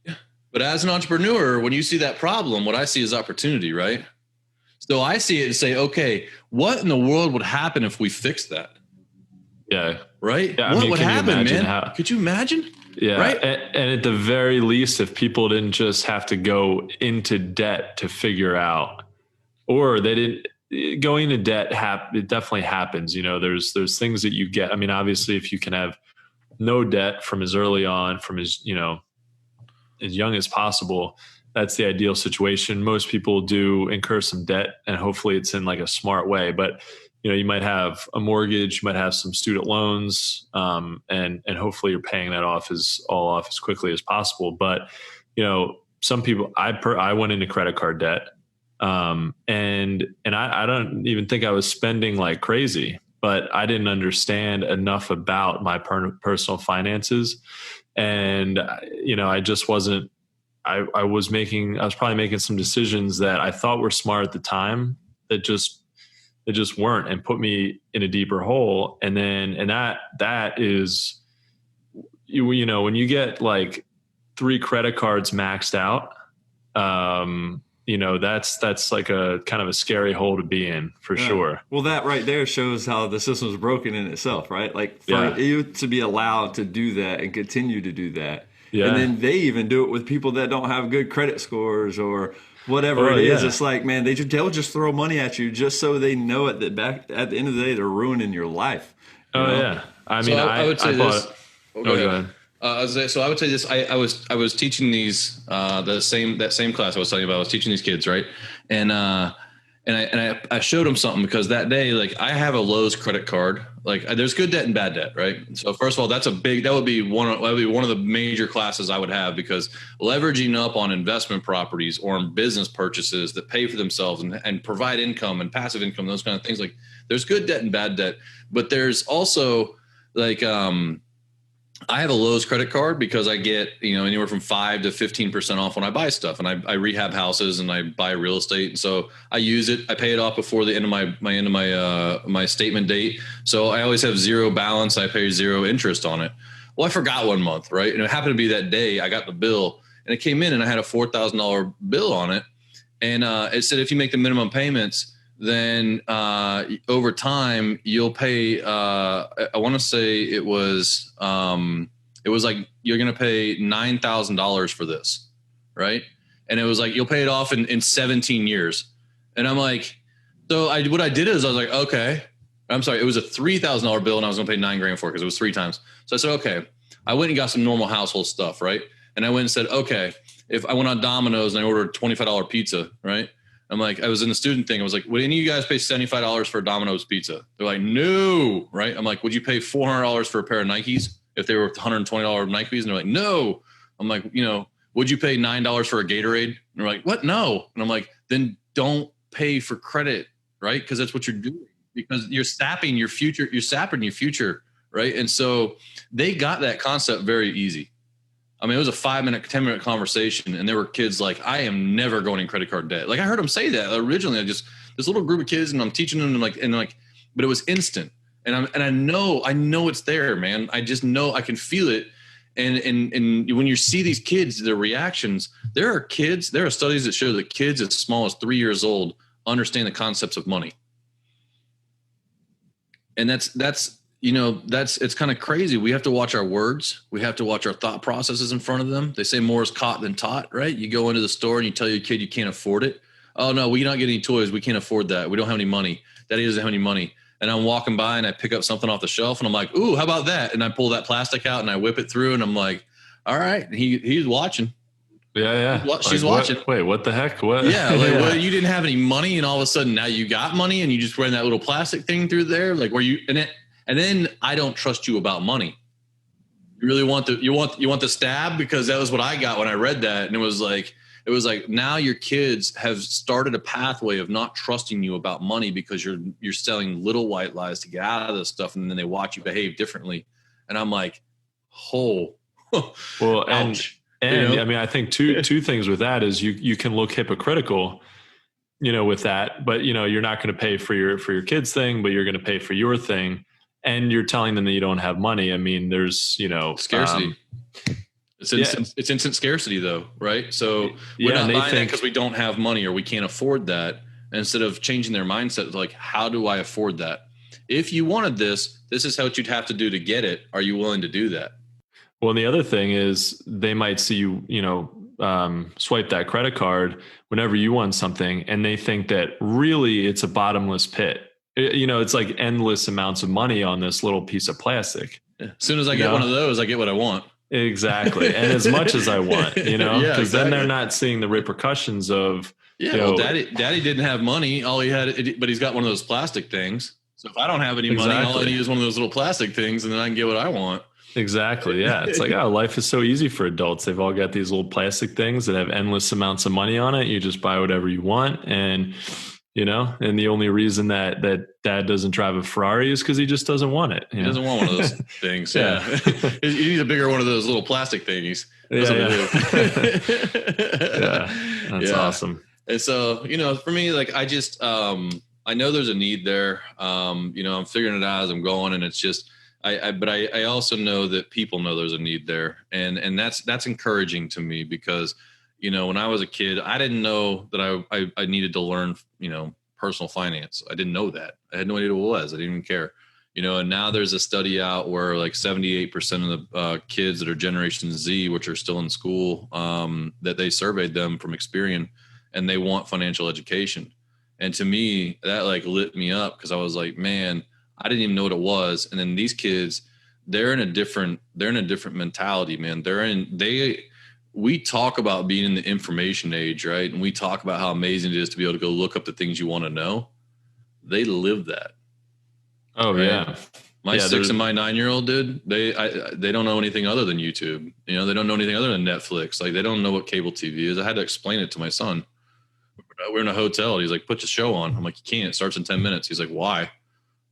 Yeah. But as an entrepreneur, when you see that problem, what I see is opportunity, right? So I see it and say, okay, what in the world would happen if we fixed that? Yeah. Right? Yeah, what would happen, man? Could you imagine? Yeah. Right? And at the very least, if people didn't just have to go into debt to figure out, or they didn't, going into debt, it definitely happens. You know, there's things that you get. I mean, obviously, if you can have no debt from as early on, from as young as possible, that's the ideal situation. Most people do incur some debt, and hopefully it's in like a smart way. But you might have a mortgage, you might have some student loans, and hopefully you're paying that off as quickly as possible. But some people, I went into credit card debt. And I don't even think I was spending like crazy, but I didn't understand enough about my personal finances. And, I just wasn't, I was probably making some decisions that I thought were smart at the time that just weren't, and put me in a deeper hole. And that is, when you get like 3 credit cards maxed out, that's like a kind of a scary hole to be in for sure. Well, that right there shows how the system is broken in itself, right? Like for you to be allowed to do that and continue to do that. Yeah. And then they even do it with people that don't have good credit scores or whatever it is. Yeah. It's like, man, they'll just throw money at you just so they know it, that back at the end of the day, they're ruining your life. Yeah. I mean, I would say this. Go ahead. So I would say this. I was teaching these that same class I was telling you about. I was teaching these kids, right? And I showed them something, because that day, like, I have a Lowe's credit card. Like, there's good debt and bad debt, right? So first of all, that would be one of the major classes I would have, because leveraging up on investment properties or on business purchases that pay for themselves and provide income and passive income, those kind of things. Like, there's good debt and bad debt, but there's also like I have a Lowe's credit card because I get, anywhere from 5 to 15% off when I buy stuff, and I rehab houses and I buy real estate. And so I use it. I pay it off before the end of my statement date. So I always have zero balance. I pay zero interest on it. Well, I forgot one month, right? And it happened to be that day I got the bill, and it came in and I had a $4,000 bill on it. And it said, if you make the minimum payments, then over time you'll pay, I want to say it was like, you're going to pay $9,000 for this. Right. And it was like, you'll pay it off in 17 years. And I'm like, so what I did is I was like, okay, I'm sorry. It was a $3,000 bill and I was going to pay $9,000 for it, because it was 3 times. So I said, okay, I went and got some normal household stuff. Right. And I went and said, okay, if I went on Domino's and I ordered a $25 pizza, right? I'm like, I was in the student thing. I was like, would any of you guys pay $75 for a Domino's pizza? They're like, no, right? I'm like, would you pay $400 for a pair of Nikes if they were $120 Nikes? And they're like, no. I'm like, would you pay $9 for a Gatorade? And they're like, what? No. And I'm like, then don't pay for credit, right? Because that's what you're doing, because you're sapping your future. You're sapping your future, right? And so they got that concept very easy. I mean, it was a 5-minute, 10-minute conversation, and there were kids like, I am never going in credit card debt. Like, I heard them say that originally. This little group of kids, and I'm teaching them, but it was instant. And I know it's there, man. I just know, I can feel it. And when you see these kids, their reactions, there are studies that show that kids as small as 3 years old understand the concepts of money. And it's kind of crazy. We have to watch our words. We have to watch our thought processes in front of them. They say more is caught than taught, right? You go into the store and you tell your kid you can't afford it. Oh no, we not get any toys. We can't afford that. We don't have any money. Daddy doesn't have any money. And I'm walking by and I pick up something off the shelf and I'm like, ooh, how about that? And I pull that plastic out and I whip it through and I'm like, all right. And he's watching. Yeah. She's watching. Wait, what the heck? What? Yeah. Like, well, you didn't have any money and all of a sudden now you got money and you just ran that little plastic thing through there. Like, and then I don't trust you about money. You really want the stab? Because that was what I got when I read that. And it was like, it was like, now your kids have started a pathway of not trusting you about money because you're selling little white lies to get out of this stuff. And then they watch you behave differently. And I'm like, well, ouch. And I mean, I think two things with that is you can look hypocritical, with that, but you're not going to pay for your kids thing, but you're going to pay for your thing. And you're telling them that you don't have money. I mean, there's, scarcity. It's instant scarcity though. Right. So we're not buying that because we don't have money or we can't afford that. Instead of changing their mindset, like, how do I afford that? If you wanted this is how you'd have to do to get it. Are you willing to do that? Well, and the other thing is they might see you, swipe that credit card whenever you want something. And they think that really it's a bottomless pit. It's like endless amounts of money on this little piece of plastic. As soon as I get one of those, I get what I want. Exactly. And as much as I want, because then they're not seeing the repercussions of, well, daddy didn't have money. All he had, but he's got one of those plastic things. So if I don't have any money, all I need is one of those little plastic things and then I can get what I want. Exactly. Yeah. It's like, life is so easy for adults. They've all got these little plastic things that have endless amounts of money on it. You just buy whatever you want. And, and the only reason that dad doesn't drive a Ferrari is because he just doesn't want it. He doesn't want one of those things. Yeah. He needs a bigger one of those little plastic thingies. That's That's awesome. And so, for me, like, I just, I know there's a need there. I'm figuring it out as I'm going, and it's just, but I also know that people know there's a need there. And that's encouraging to me because, when I was a kid, I didn't know that I needed to learn, personal finance. I didn't know that. I had no idea what it was. I didn't even care, and now there's a study out where like 78% of the kids that are Generation Z, which are still in school, that they surveyed them from Experian, and they want financial education. And to me, that like lit me up because I was like, man, I didn't even know what it was. And then these kids, they're in a different mentality, man. We talk about being in the information age, right? And we talk about how amazing it is to be able to go look up the things you want to know. They live that. Oh, right? Yeah. My 6 and my 9-year-old, dude, they don't know anything other than YouTube. They don't know anything other than Netflix. Like, they don't know what cable TV is. I had to explain it to my son. We're in a hotel. He's like, put the show on. I'm like, you can't. It starts in 10 minutes. He's like, why? I'm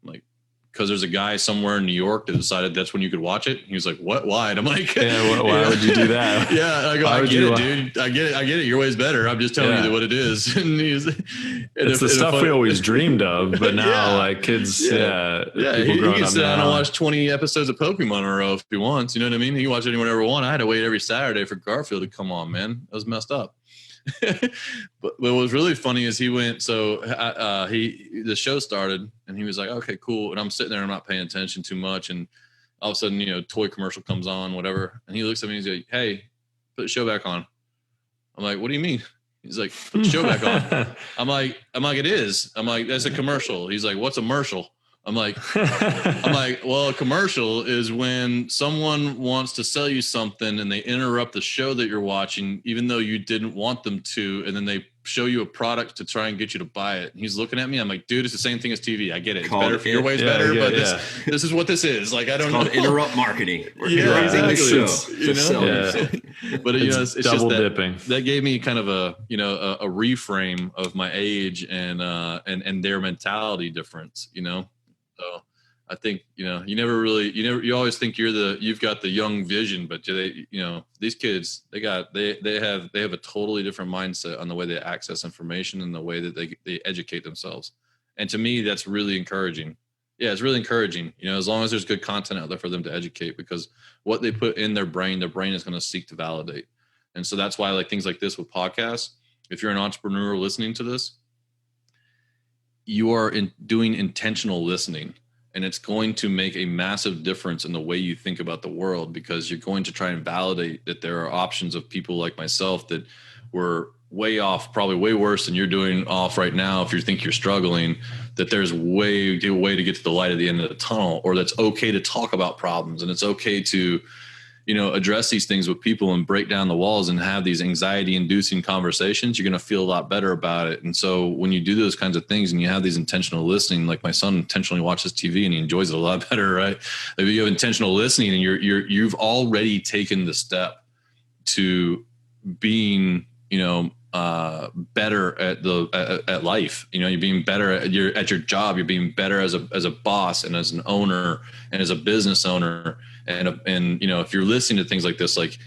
like, because there's a guy somewhere in New York that decided that's when you could watch it. He was like, what? Why? And I'm like, why would you do that? Yeah. I go, I get it, dude. I get it. Your way's better. I'm just telling you what it is. And it's the stuff we always dreamed of, but now like kids, he can sit down and watch 20 episodes of Pokemon in a row if he wants. You know what I mean? He can watch anyone ever want. I had to wait every Saturday for Garfield to come on, man. That was messed up. But what was really funny is he went, the show started and he was like, okay, cool. And I'm sitting there, I'm not paying attention too much. And all of a sudden, toy commercial comes on, whatever. And he looks at me and he's like, hey, put the show back on. I'm like, what do you mean? He's like, put the show back on. I'm like, it is. I'm like, that's a commercial. He's like, what's a commercial? I'm like, well, a commercial is when someone wants to sell you something and they interrupt the show that you're watching, even though you didn't want them to, and then they show you a product to try and get you to buy it. And he's looking at me. I'm like, dude, it's the same thing as TV. I get it. It's better for your way's better, but this is what this is. Like, I don't know. Interrupt marketing. We're interrupting the show. But it's double just dipping. That gave me kind of a reframe of my age and their mentality difference, So I think, you always think you've got the young vision, but these kids, they have a totally different mindset on the way they access information and the way that they educate themselves. And to me, that's really encouraging. Yeah, it's really encouraging, as long as there's good content out there for them to educate, because what they put in their brain is going to seek to validate. And so that's why I like things like this with podcasts. If you're an entrepreneur listening to this, you are doing intentional listening, and it's going to make a massive difference in the way you think about the world, because you're going to try and validate that there are options of people like myself that were way off, probably way worse than you're doing off right now. If you think you're struggling, that there's a way to get to the light at the end of the tunnel, or that's okay to talk about problems, and it's okay to address these things with people and break down the walls and have these anxiety inducing conversations. You're going to feel a lot better about it. And so when you do those kinds of things and you have these intentional listening, like my son intentionally watches TV and he enjoys it a lot better, right? If you have intentional listening and you've already taken the step to being better at life. You're being better at your job. You're being better as a boss and as an owner and as a business owner. And if you're listening to things like this, like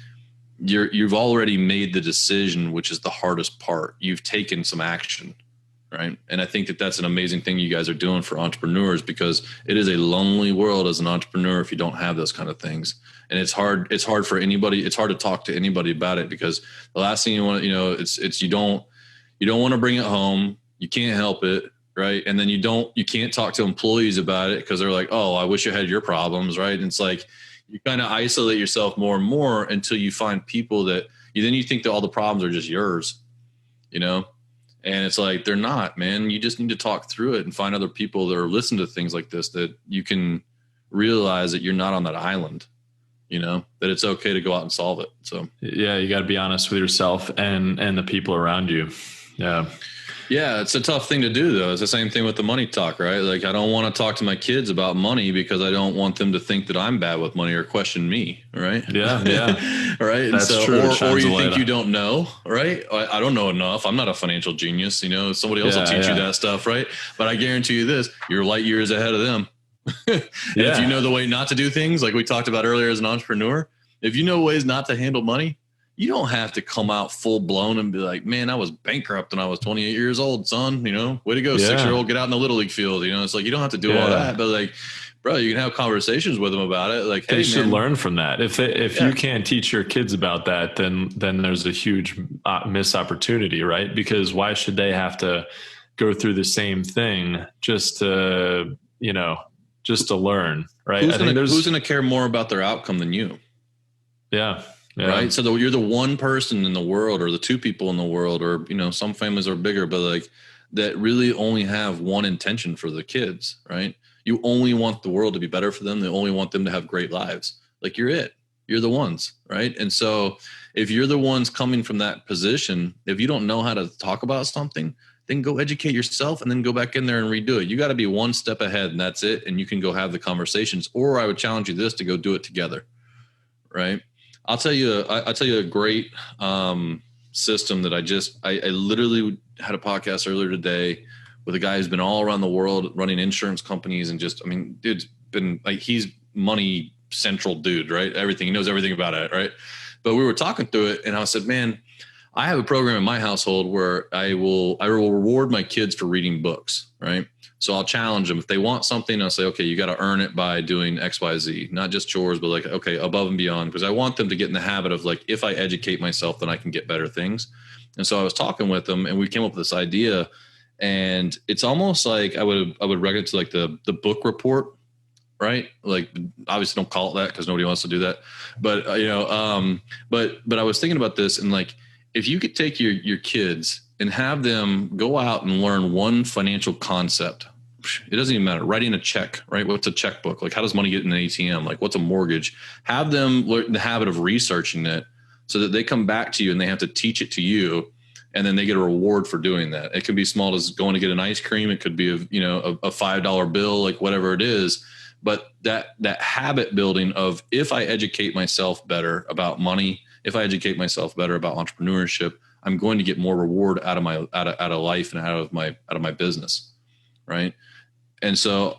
you've already made the decision, which is the hardest part. You've taken some action. Right. And I think that that's an amazing thing you guys are doing for entrepreneurs, because it is a lonely world as an entrepreneur if you don't have those kind of things. And it's hard for anybody. It's hard to talk to anybody about it, because the last thing you want, it's you don't want to bring it home. You can't help it. Right. And then you can't talk to employees about it because they're like, oh, I wish I had your problems. Right. And it's like you kind of isolate yourself more and more until you find people that then you think that all the problems are just yours, And it's like, they're not, man. You just need to talk through it and find other people that are listening to things like this, that you can realize that you're not on that island, that it's okay to go out and solve it. So, yeah, you got to be honest with yourself and the people around you. Yeah. Yeah. It's a tough thing to do, though. It's the same thing with the money talk, right? Like, I don't want to talk to my kids about money because I don't want them to think that I'm bad with money or question me. Right. Yeah. Yeah. Right. That's and so, true. Or you think you don't know, right? I don't know enough. I'm not a financial genius. Somebody else will teach you that stuff. Right. But I guarantee you this, you're light years ahead of them. If you know the way not to do things, like we talked about earlier as an entrepreneur, if you know ways not to handle money, you don't have to come out full blown and be like, man, I was bankrupt when I was 28 years old, son, way to go. 6-year-old, get out in the little league field. It's like, you don't have to do all that, but like, bro, you can have conversations with them about it. Like, they should learn from that. If you can't teach your kids about that, then there's a huge missed opportunity, right? Because why should they have to go through the same thing just to learn, right? Who's going to care more about their outcome than you? Yeah. Yeah. Right. So you're the one person in the world, or the two people in the world, or, some families are bigger, but like that really only have one intention for the kids. Right. You only want the world to be better for them. They only want them to have great lives. Like, you're the ones. Right. And so if you're the ones coming from that position, if you don't know how to talk about something, then go educate yourself and then go back in there and redo it. You got to be one step ahead, and that's it. And you can go have the conversations, or I would challenge you to go do it together. Right. I'll tell you a great system that I literally had a podcast earlier today with a guy who's been all around the world running insurance companies, and dude's been like, he's money central dude, right? Everything, he knows everything about it. Right. But we were talking through it, and I said, man, I have a program in my household where I will reward my kids for reading books. Right. So I'll challenge them. If they want something, I'll say, okay, you got to earn it by doing X, Y, Z, not just chores, but like, okay, above and beyond, because I want them to get in the habit of like, if I educate myself, then I can get better things. And so I was talking with them, and we came up with this idea, and it's almost like I would reckon it to like the book report, right? Like, obviously don't call it that because nobody wants to do that. But, but I was thinking about this, and like, if you could take your kids and have them go out and learn one financial concept, it doesn't even matter. Writing a check, right? What's a checkbook? Like, how does money get in an ATM? Like, what's a mortgage? Have them learn the habit of researching it so that they come back to you and they have to teach it to you. And then they get a reward for doing that. It could be small as going to get an ice cream. It could be a $5 bill, like whatever it is. But that habit building of, if I educate myself better about money, if I educate myself better about entrepreneurship, I'm going to get more reward out of life and out of my business. Right. And so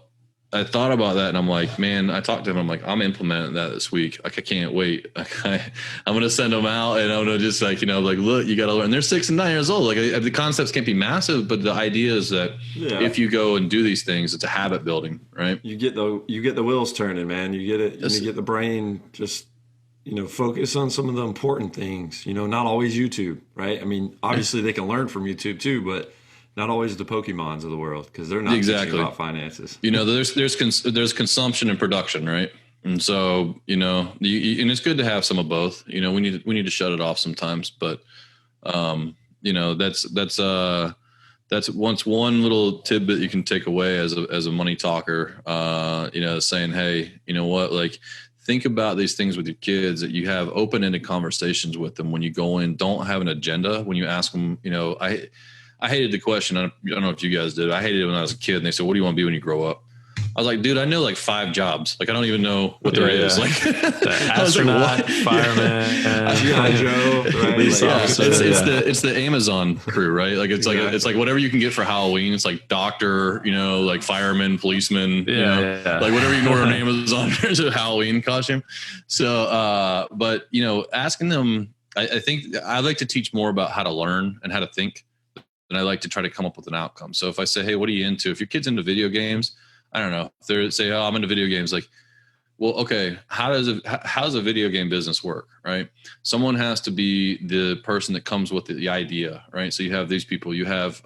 I thought about that, and I'm like, man, I talked to him. I'm like, I'm implementing that this week. Like, I can't wait. I'm going to send them out, and I'm going to just like, like, look, you got to learn. They're 6 and 9 years old. Like, the concepts can't be massive, but the idea is that if you go and do these things, it's a habit building, right? You get the wheels turning, man. You get it. You get the brain just, focus on some of the important things, not always YouTube, right? I mean, obviously they can learn from YouTube too, but not always the Pokemons of the world, because they're not teaching about finances. There's consumption and production, right? And so, and it's good to have some of both. We need to shut it off sometimes, but that's one little tidbit you can take away as a money talker. Saying, hey, you know what, like, think about these things with your kids, that you have open-ended conversations with them when you go in. Don't have an agenda when you ask them. I hated the question. I don't know if you guys did. I hated it when I was a kid, and they said, what do you want to be when you grow up? I was like, dude, I know like 5 jobs. Like, I don't even know what there is. Like, astronaut, fireman, Joe, right? It's the Amazon crew, right? Like, it's like whatever you can get for Halloween. It's like doctor, like fireman, policeman, like whatever you can order on Amazon. There's a Halloween costume. So, but asking them, I think I like to teach more about how to learn and how to think, and I like to try to come up with an outcome. So if I say, hey, what are you into? If your kid's into video games, I don't know. If they say, oh, I'm into video games, like, well, okay, how does a video game business work, right? Someone has to be the person that comes with the idea, right? So you have these people, you have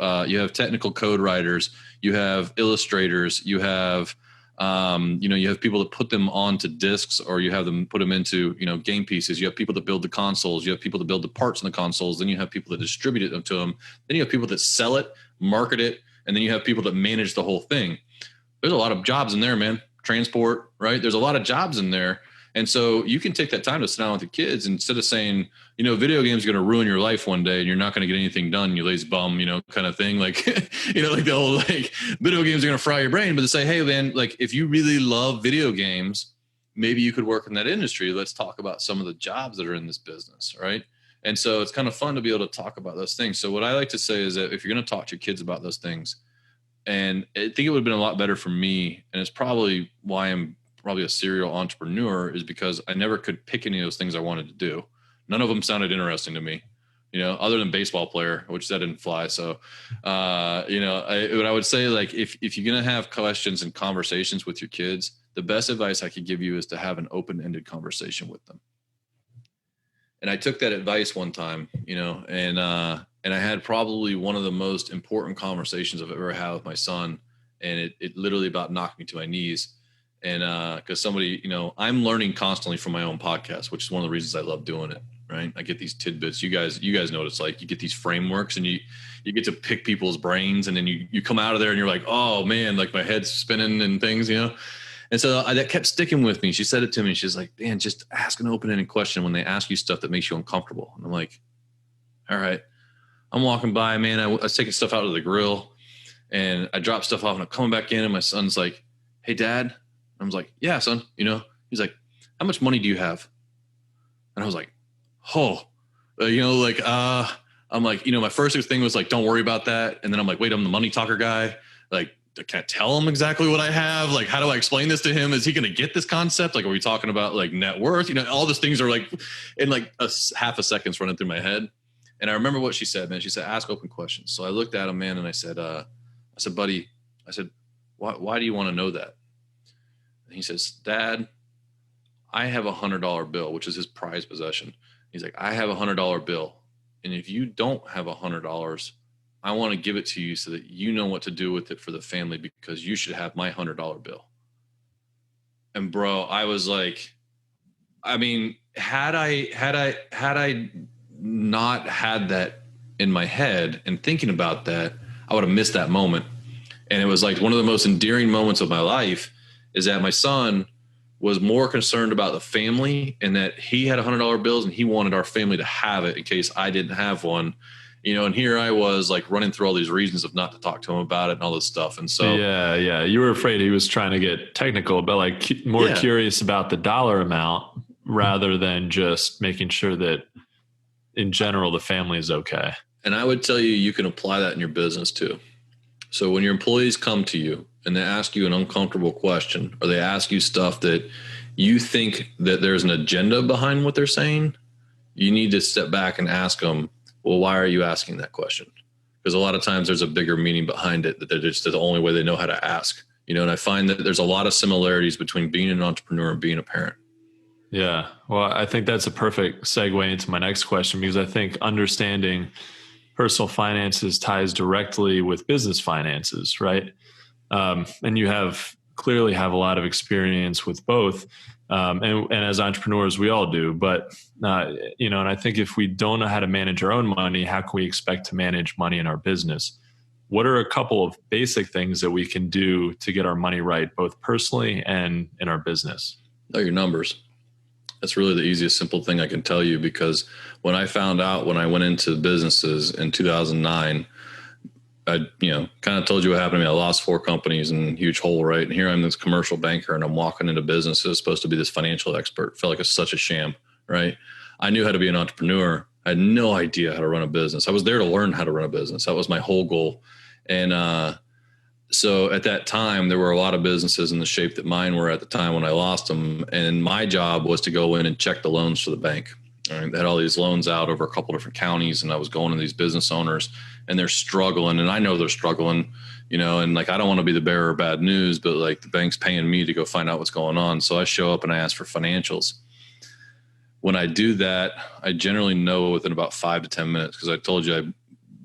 technical code writers, you have illustrators, you have you have people that put them onto discs, or you have them put them into game pieces. You have people that build the consoles, you have people that build the parts in the consoles, then you have people that distribute it to them, then you have people that sell it, market it, and then you have people that manage the whole thing. There's a lot of jobs in there, man. Transport, right? There's a lot of jobs in there. And so you can take that time to sit down with the kids instead of saying, video games are going to ruin your life one day and you're not going to get anything done, you lazy bum, kind of thing. Like, like the whole, like, video games are going to fry your brain, but to say, hey, man, like, if you really love video games, maybe you could work in that industry. Let's talk about some of the jobs that are in this business, right? And so it's kind of fun to be able to talk about those things. So what I like to say is that if you're going to talk to your kids about those things, and I think it would have been a lot better for me, and it's probably why I'm probably a serial entrepreneur, is because I never could pick any of those things I wanted to do. None of them sounded interesting to me, other than baseball player, which that didn't fly. So, what I would say, like, if you're going to have questions and conversations with your kids, the best advice I could give you is to have an open-ended conversation with them. And I took that advice one time, and I had probably one of the most important conversations I've ever had with my son. And it literally about knocked me to my knees. And because somebody, I'm learning constantly from my own podcast, which is one of the reasons I love doing it. Right. I get these tidbits. You guys know what it's like. You get these frameworks and you get to pick people's brains, and then you come out of there and you're like, oh man, like my head's spinning and things, And so that kept sticking with me. She said it to me. She's like, Dan, just ask an open-ended question when they ask you stuff that makes you uncomfortable. And I'm like, all right. I'm walking by, man. I was taking stuff out of the grill, and I dropped stuff off, and I'm coming back in, and my son's like, hey, Dad. I was like, yeah, son. He's like, how much money do you have? And I was like, I'm like, my first thing was like, don't worry about that. And then I'm like, wait, I'm the money talker guy. Like, can I tell him exactly what I have? Like, how do I explain this to him? Is he going to get this concept? Like, are we talking about like net worth? All those things are like in like half a second's running through my head. And I remember what she said, man. She said, ask open questions. So I looked at him, man, and I said, buddy, why do you want to know that? And he says, Dad, I have $100 bill, which is his prized possession. He's like, I have $100 bill. And if you don't have $100, I want to give it to you so that you know what to do with it for the family, because you should have my $100 bill. And bro, I was like, I mean, had I not had that in my head and thinking about that, I would have missed that moment. And it was like one of the most endearing moments of my life is that my son was more concerned about the family, and that he had $100 bills and he wanted our family to have it in case I didn't have one, and here I was like running through all these reasons of not to talk to him about it and all this stuff. And so, yeah. You were afraid he was trying to get technical, but like more curious about the dollar amount rather than just making sure that in general, the family is okay. And I would tell you, you can apply that in your business too. So when your employees come to you and they ask you an uncomfortable question, or they ask you stuff that you think that there's an agenda behind what they're saying, you need to step back and ask them, well, why are you asking that question? Because a lot of times there's a bigger meaning behind it, that they're just the only way they know how to ask, and I find that there's a lot of similarities between being an entrepreneur and being a parent. Yeah. Well, I think that's a perfect segue into my next question, because I think understanding personal finances ties directly with business finances, right? And you clearly have a lot of experience with both. And as entrepreneurs, we all do, but, and I think if we don't know how to manage our own money, how can we expect to manage money in our business? What are a couple of basic things that we can do to get our money right, both personally and in our business? Know your numbers. That's really the easiest, simple thing I can tell you, because when I found out when I went into businesses in 2009, I, kind of told you what happened to me. I lost 4 companies and huge hole, right? And here I'm this commercial banker and I'm walking into business. It was supposed to be this financial expert. Felt like it's such a sham, right? I knew how to be an entrepreneur. I had no idea how to run a business. I was there to learn how to run a business. That was my whole goal. And so at that time, there were a lot of businesses in the shape that mine were at the time when I lost them. And my job was to go in and check the loans for the bank. Right? They had all these loans out over a couple different counties, and I was going to these business owners and they're struggling, and I know they're struggling, and like, I don't want to be the bearer of bad news, but like the bank's paying me to go find out what's going on. So I show up and I ask for financials. When I do that, I generally know within about 5 to 10 minutes, because I told you I've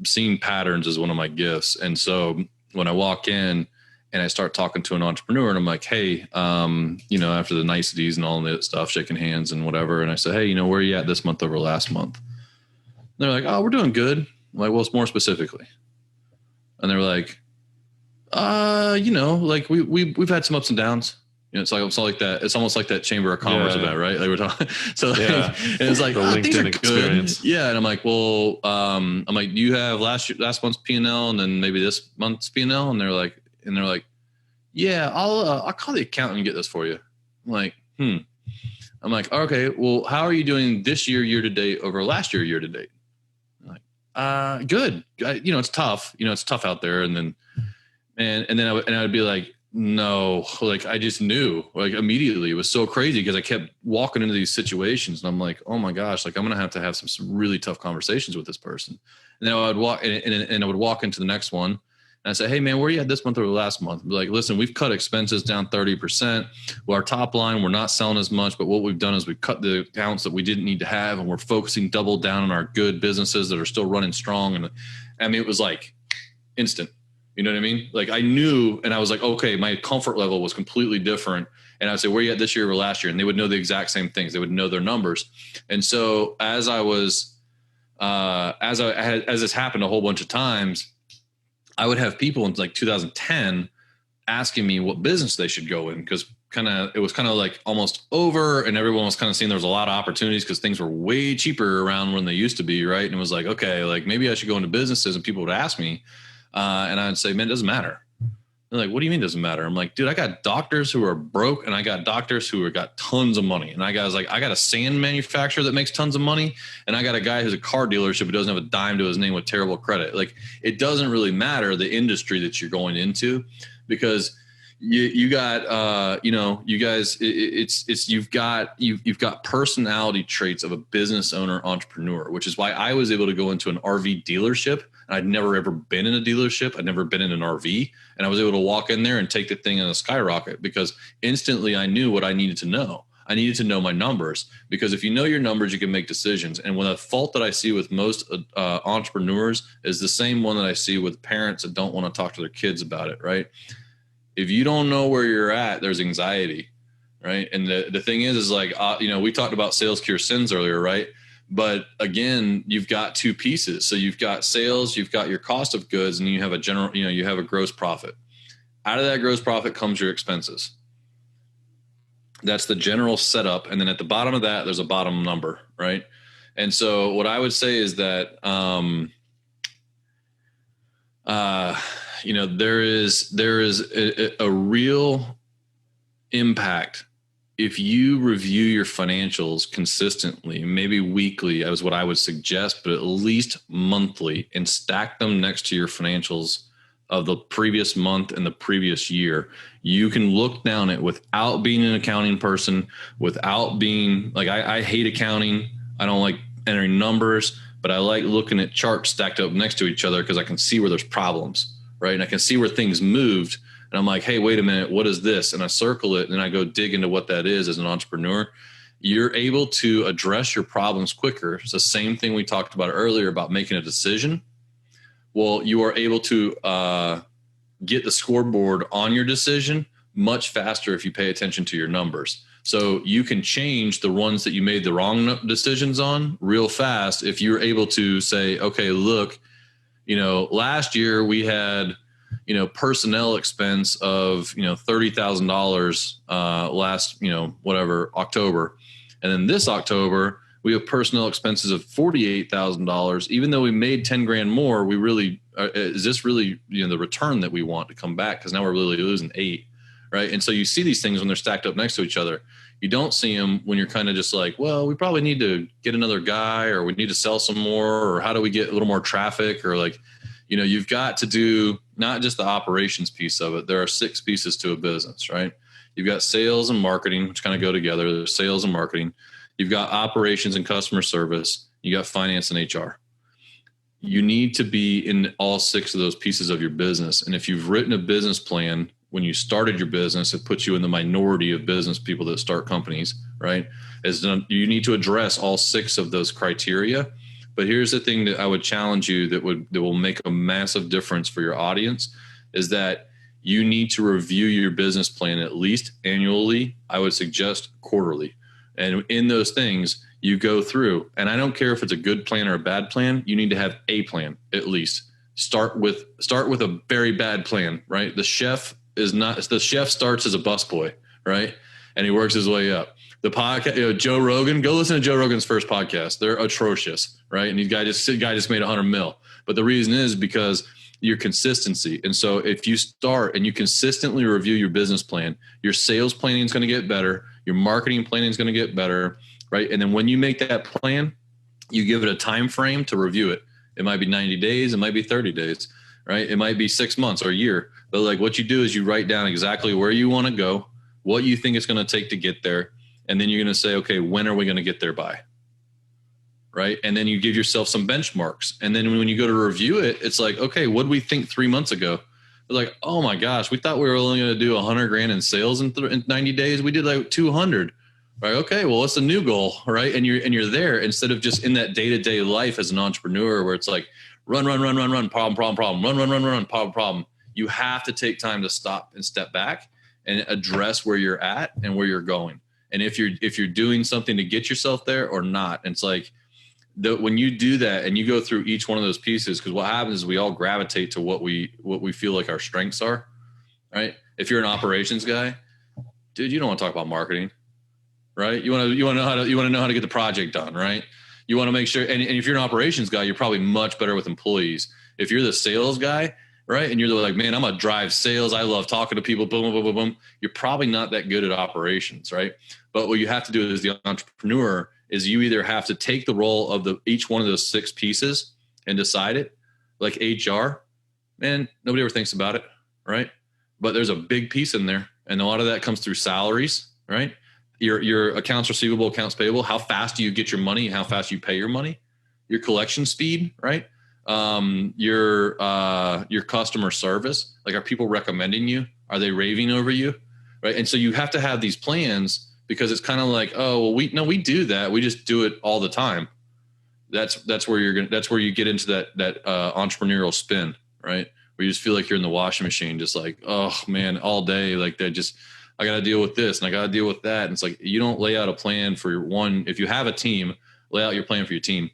seen patterns as one of my gifts. And so when I walk in and I start talking to an entrepreneur and I'm like, hey, after the niceties and all that stuff, shaking hands and whatever. And I say, hey, where are you at this month over last month? And they're like, oh, we're doing good. I'm like, well, it's more specifically. And they're like, like we've had some ups and downs. It's like that. It's almost like that Chamber of Commerce event, right? Like we're talking. So and it's like, the LinkedIn experience. Good. Yeah. And I'm like, well, do you have last month's P&L and then maybe this month's P&L? And they're like, yeah, I'll call the accountant and get this for you. I'm like, I'm like, okay, well, how are you doing this year to date over last year to date? I'm like, good. It's tough. It's tough out there. And then, and then I would be like, no, like I just knew, like immediately. It was so crazy because I kept walking into these situations and I'm like, oh my gosh, like I'm going to have some really tough conversations with this person. And then I would walk and I would walk into the next one and I say, hey man, where are you at this month or last month? I'd be like, listen, we've cut expenses down 30%. Well, our top line, we're not selling as much, but what we've done is we've cut the accounts that we didn't need to have. And we're focusing double down on our good businesses that are still running strong. And I mean, it was like instant. You know what I mean? Like I knew, and I was like, okay, my comfort level was completely different. And I'd say, where are you at this year or last year? And they would know the exact same things. They would know their numbers. And so as this happened a whole bunch of times, I would have people in like 2010 asking me what business they should go in, because it was kind of like almost over and everyone was kind of seeing there was a lot of opportunities because things were way cheaper around when they used to be. Right. And it was like, okay, like maybe I should go into businesses, and people would ask me, and I'd say, man, it doesn't matter. They're like, what do you mean it doesn't matter? I'm like, dude, I got doctors who are broke and I got doctors who have got tons of money. And I got a sand manufacturer that makes tons of money. And I got a guy who's a car dealership who doesn't have a dime to his name with terrible credit. Like it doesn't really matter the industry that you're going into, because you got, you guys, you've got personality traits of a business owner entrepreneur, which is why I was able to go into an RV dealership. And I'd never ever been in a dealership. I'd never been in an RV, and I was able to walk in there and take the thing in a skyrocket, because instantly I knew what I needed to know. I needed to know my numbers, because if you know your numbers, you can make decisions. And when the fault that I see with most entrepreneurs is the same one that I see with parents that don't want to talk to their kids about it. Right. If you don't know where you're at, there's anxiety. Right. And the thing is like, we talked about sales cure sins earlier. Right. But again, you've got 2 pieces. So you've got sales, you've got your cost of goods, and you have you have a gross profit. Out of that gross profit comes your expenses. That's the general setup. And then at the bottom of that, there's a bottom number, right? And so what I would say is that, there is a real impact if you review your financials consistently, maybe weekly is what I would suggest, but at least monthly, and stack them next to your financials of the previous month and the previous year. You can look down it without being an accounting person, without being like, I hate accounting. I don't like entering numbers, but I like looking at charts stacked up next to each other because I can see where there's problems, right? And I can see where things moved. And I'm like, hey, wait a minute, what is this? And I circle it and I go dig into what that is as an entrepreneur. You're able to address your problems quicker. It's the same thing we talked about earlier about making a decision. Well, you are able to get the scoreboard on your decision much faster if you pay attention to your numbers. So you can change the ones that you made the wrong decisions on real fast if you're able to say, okay, look, last year we had personnel expense of, $30,000 last, October. And then this October, We have personnel expenses of $48,000. Even though we made 10 grand more, we really, is this really, the return that we want to come back? Because now we're really losing 8, right? And so you see these things when they're stacked up next to each other. You don't see them when you're kind of just like, well, we probably need to get another guy, or we need to sell some more, or how do we get a little more traffic, or like, you've got to do not just the operations piece of it. There are 6 pieces to a business, right? You've got sales and marketing, which kind of go together. There's sales and marketing. You've got operations and customer service. You got finance and HR. You need to be in all 6 of those pieces of your business. And if you've written a business plan when you started your business, it puts you in the minority of business people that start companies, right? You need to address all 6 of those criteria. But here's the thing that I would challenge you that will make a massive difference for your audience is that you need to review your business plan at least annually. I would suggest quarterly. And in those things, you go through, and I don't care if it's a good plan or a bad plan, you need to have a plan at least. Start with a very bad plan, right? The chef starts as a busboy, right? And he works his way up. The podcast, Joe Rogan, go listen to Joe Rogan's first podcast. They're atrocious, right? And the guy just made $100 million. But the reason is because your consistency. And so if you start and you consistently review your business plan, your sales planning is going to get better. Your marketing planning is going to get better, right? And then when you make that plan, you give it a time frame to review it. It might be 90 days. It might be 30 days, right? It might be 6 months or a year. But like what you do is you write down exactly where you want to go, what you think it's going to take to get there. And then you're going to say, okay, when are we going to get there by? Right. And then you give yourself some benchmarks. And then when you go to review it, it's like, okay, what did we think 3 months ago? They're like, oh my gosh, we thought we were only going to do 100 grand in sales in 90 days. We did like 200. Right. Okay. Well, what's the new goal? Right. And you're there instead of just in that day-to-day life as an entrepreneur where it's like run, problem, problem. You have to take time to stop and step back and address where you're at and where you're going. And if you're doing something to get yourself there or not. And it's like, when you do that and you go through each one of those pieces, because what happens is we all gravitate to what we feel like our strengths are, right? If you're an operations guy, dude, you don't want to talk about marketing, right? You want to know how to get the project done, right? You want to make sure, and if you're an operations guy, you're probably much better with employees. If you're the sales guy, right, and you're like, man, I'm gonna drive sales. I love talking to people. Boom, boom, boom, boom. You're probably not that good at operations, right? But what you have to do as the entrepreneur is you either have to take the role of each one of those 6 pieces and decide it. Like HR, man, nobody ever thinks about it, right? But there's a big piece in there, and a lot of that comes through salaries, right? Your accounts receivable, accounts payable. How fast do you get your money? How fast you pay your money? Your collection speed, right? Your customer service. Like, are people recommending you? Are they raving over you, right? And so you have to have these plans. Because it's kind of like, oh, well, we do that. We just do it all the time. That's where you get into that entrepreneurial spin, right? Where you just feel like you're in the washing machine, just like, oh man, all day. Like I got to deal with this and I got to deal with that. And it's like, you don't lay out a plan for your one. If you have a team, lay out your plan for your team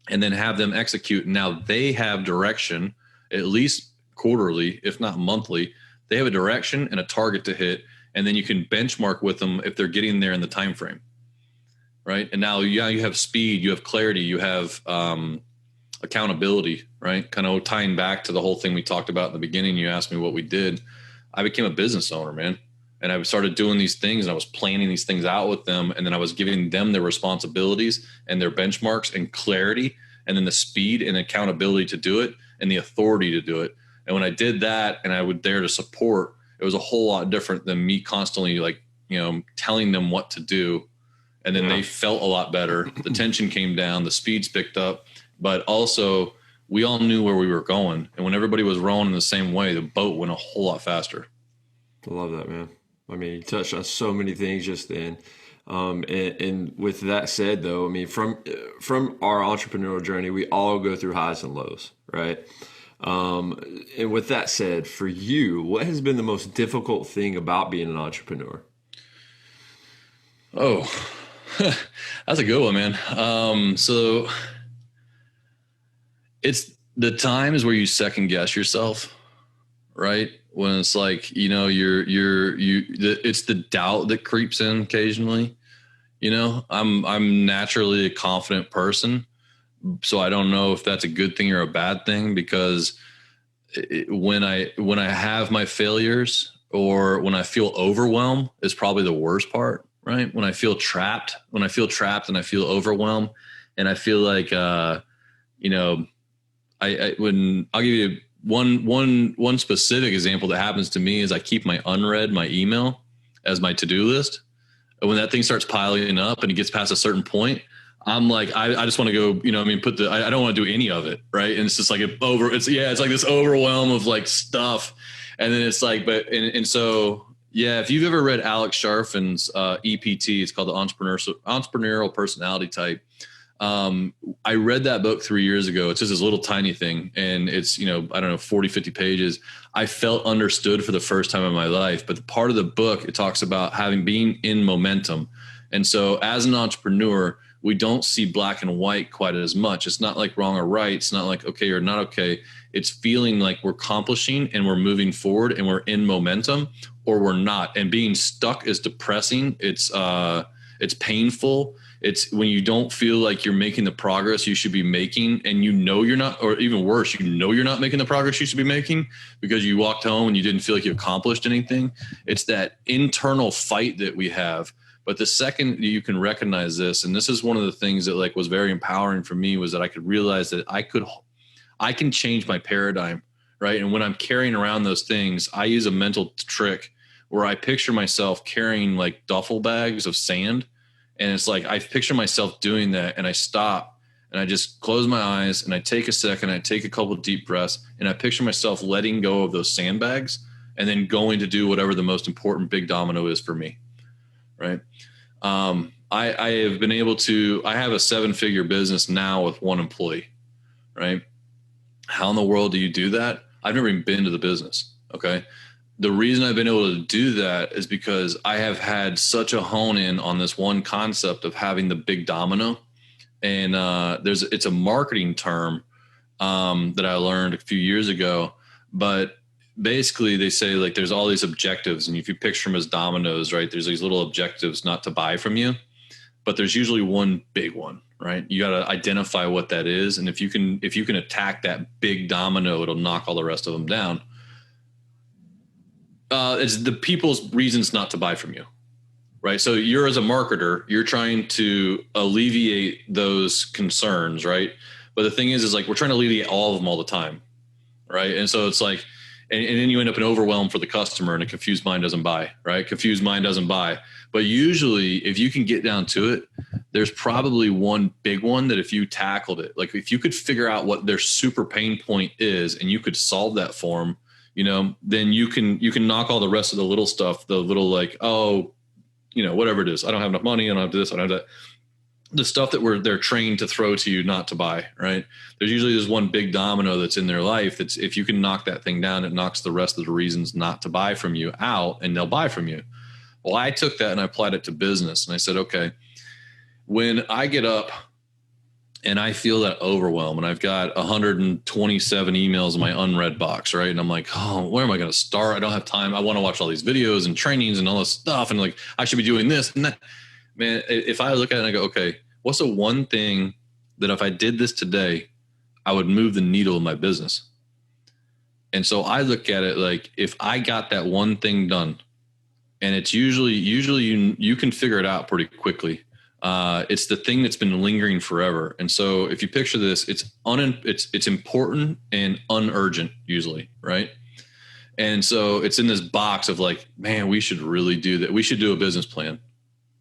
and then have them execute. Now they have direction, at least quarterly, if not monthly. They have a direction and a target to hit. And then you can benchmark with them if they're getting there in the time frame, right? And now, you have speed, you have clarity, you have accountability, right? Kind of tying back to the whole thing we talked about in the beginning. You asked me what we did. I became a business owner, man. And I started doing these things and I was planning these things out with them. And then I was giving them their responsibilities and their benchmarks and clarity, and then the speed and accountability to do it and the authority to do it. And when I did that and I was there to support, it was a whole lot different than me constantly telling them what to do. And then they felt a lot better. The tension came down, the speeds picked up, but also we all knew where we were going. And when everybody was rowing in the same way, the boat went a whole lot faster. I love that, man. I mean, you touched on so many things just then. And with that said, though, I mean, from our entrepreneurial journey, we all go through highs and lows, right? And with that said, for you, what has been the most difficult thing about being an entrepreneur? Oh, that's a good one, man. So it's the times where you second guess yourself, right? When it's like, it's the doubt that creeps in occasionally. I'm naturally a confident person. So I don't know if that's a good thing or a bad thing, because when I have my failures, or when I feel overwhelmed, is probably the worst part, right? When I feel trapped and I feel overwhelmed, and I feel like, when I'll give you one specific example that happens to me is I keep my email as my to-do list. And when that thing starts piling up and it gets past a certain point, I'm like, I just want to go, I don't want to do any of it. Right. And it's just like it's like this overwhelm of like stuff. And then it's like, so, yeah, if you've ever read Alex Sharfin's EPT, it's called the entrepreneurial personality type. I read that book 3 years ago. It's just this little tiny thing. And it's, 40, 50 pages. I felt understood for the first time in my life. But the part of the book, it talks about being in momentum. And so as an entrepreneur, we don't see black and white quite as much. It's not like wrong or right. It's not like okay or not okay. It's feeling like we're accomplishing and we're moving forward and we're in momentum, or we're not. And being stuck is depressing. It's painful. It's when you don't feel like you're making the progress you should be making, and you're not, or even worse, you're not making the progress you should be making because you walked home and you didn't feel like you accomplished anything. It's that internal fight that we have. But the second you can recognize this, and this is one of the things that like was very empowering for me, was that I could realize that I can change my paradigm, right? And when I'm carrying around those things, I use a mental trick where I picture myself carrying like duffel bags of sand. And it's like, I picture myself doing that, and I stop and I just close my eyes and I take a second, I take a couple of deep breaths, and I picture myself letting go of those sandbags and then going to do whatever the most important big domino is for me. Right. I have been able to, I have a 7-figure business now with one employee, right? How in the world do you do that? I've never even been to the business. Okay. The reason I've been able to do that is because I have had such a hone in on this one concept of having the big domino. And it's a marketing term that I learned a few years ago, but basically they say like there's all these objectives, and if you picture them as dominoes, right, there's these little objectives not to buy from you, but there's usually one big one, right? You got to identify what that is. And if you can attack that big domino, it'll knock all the rest of them down. It's the people's reasons not to buy from you, right? So you're, as a marketer, you're trying to alleviate those concerns, right? But the thing is like, we're trying to alleviate all of them all the time. Right. And so it's like, and then you end up in overwhelm for the customer, and a confused mind doesn't buy, right? Confused mind doesn't buy. But usually if you can get down to it, there's probably one big one that if you tackled it, like if you could figure out what their super pain point is and you could solve that for them, then you can knock all the rest of the little stuff, the little like, whatever it is. I don't have enough money. I don't have this. I don't have that. The stuff that they're trained to throw to you not to buy, right? There's usually this one big domino that's in their life. That's, if you can knock that thing down, it knocks the rest of the reasons not to buy from you out, and they'll buy from you. Well, I took that and I applied it to business, and I said, okay, when I get up and I feel that overwhelm, and I've got 127 emails in my unread box, right? And I'm like, oh, where am I going to start? I don't have time. I want to watch all these videos and trainings and all this stuff. And like, I should be doing this and that. Man, if I look at it and I go, okay, what's the one thing that if I did this today, I would move the needle in my business? And so I look at it like, if I got that one thing done, and it's usually you can figure it out pretty quickly. It's the thing that's been lingering forever. And so if you picture this, it's important and unurgent usually, right? And so it's in this box of like, man, we should really do that. We should do a business plan.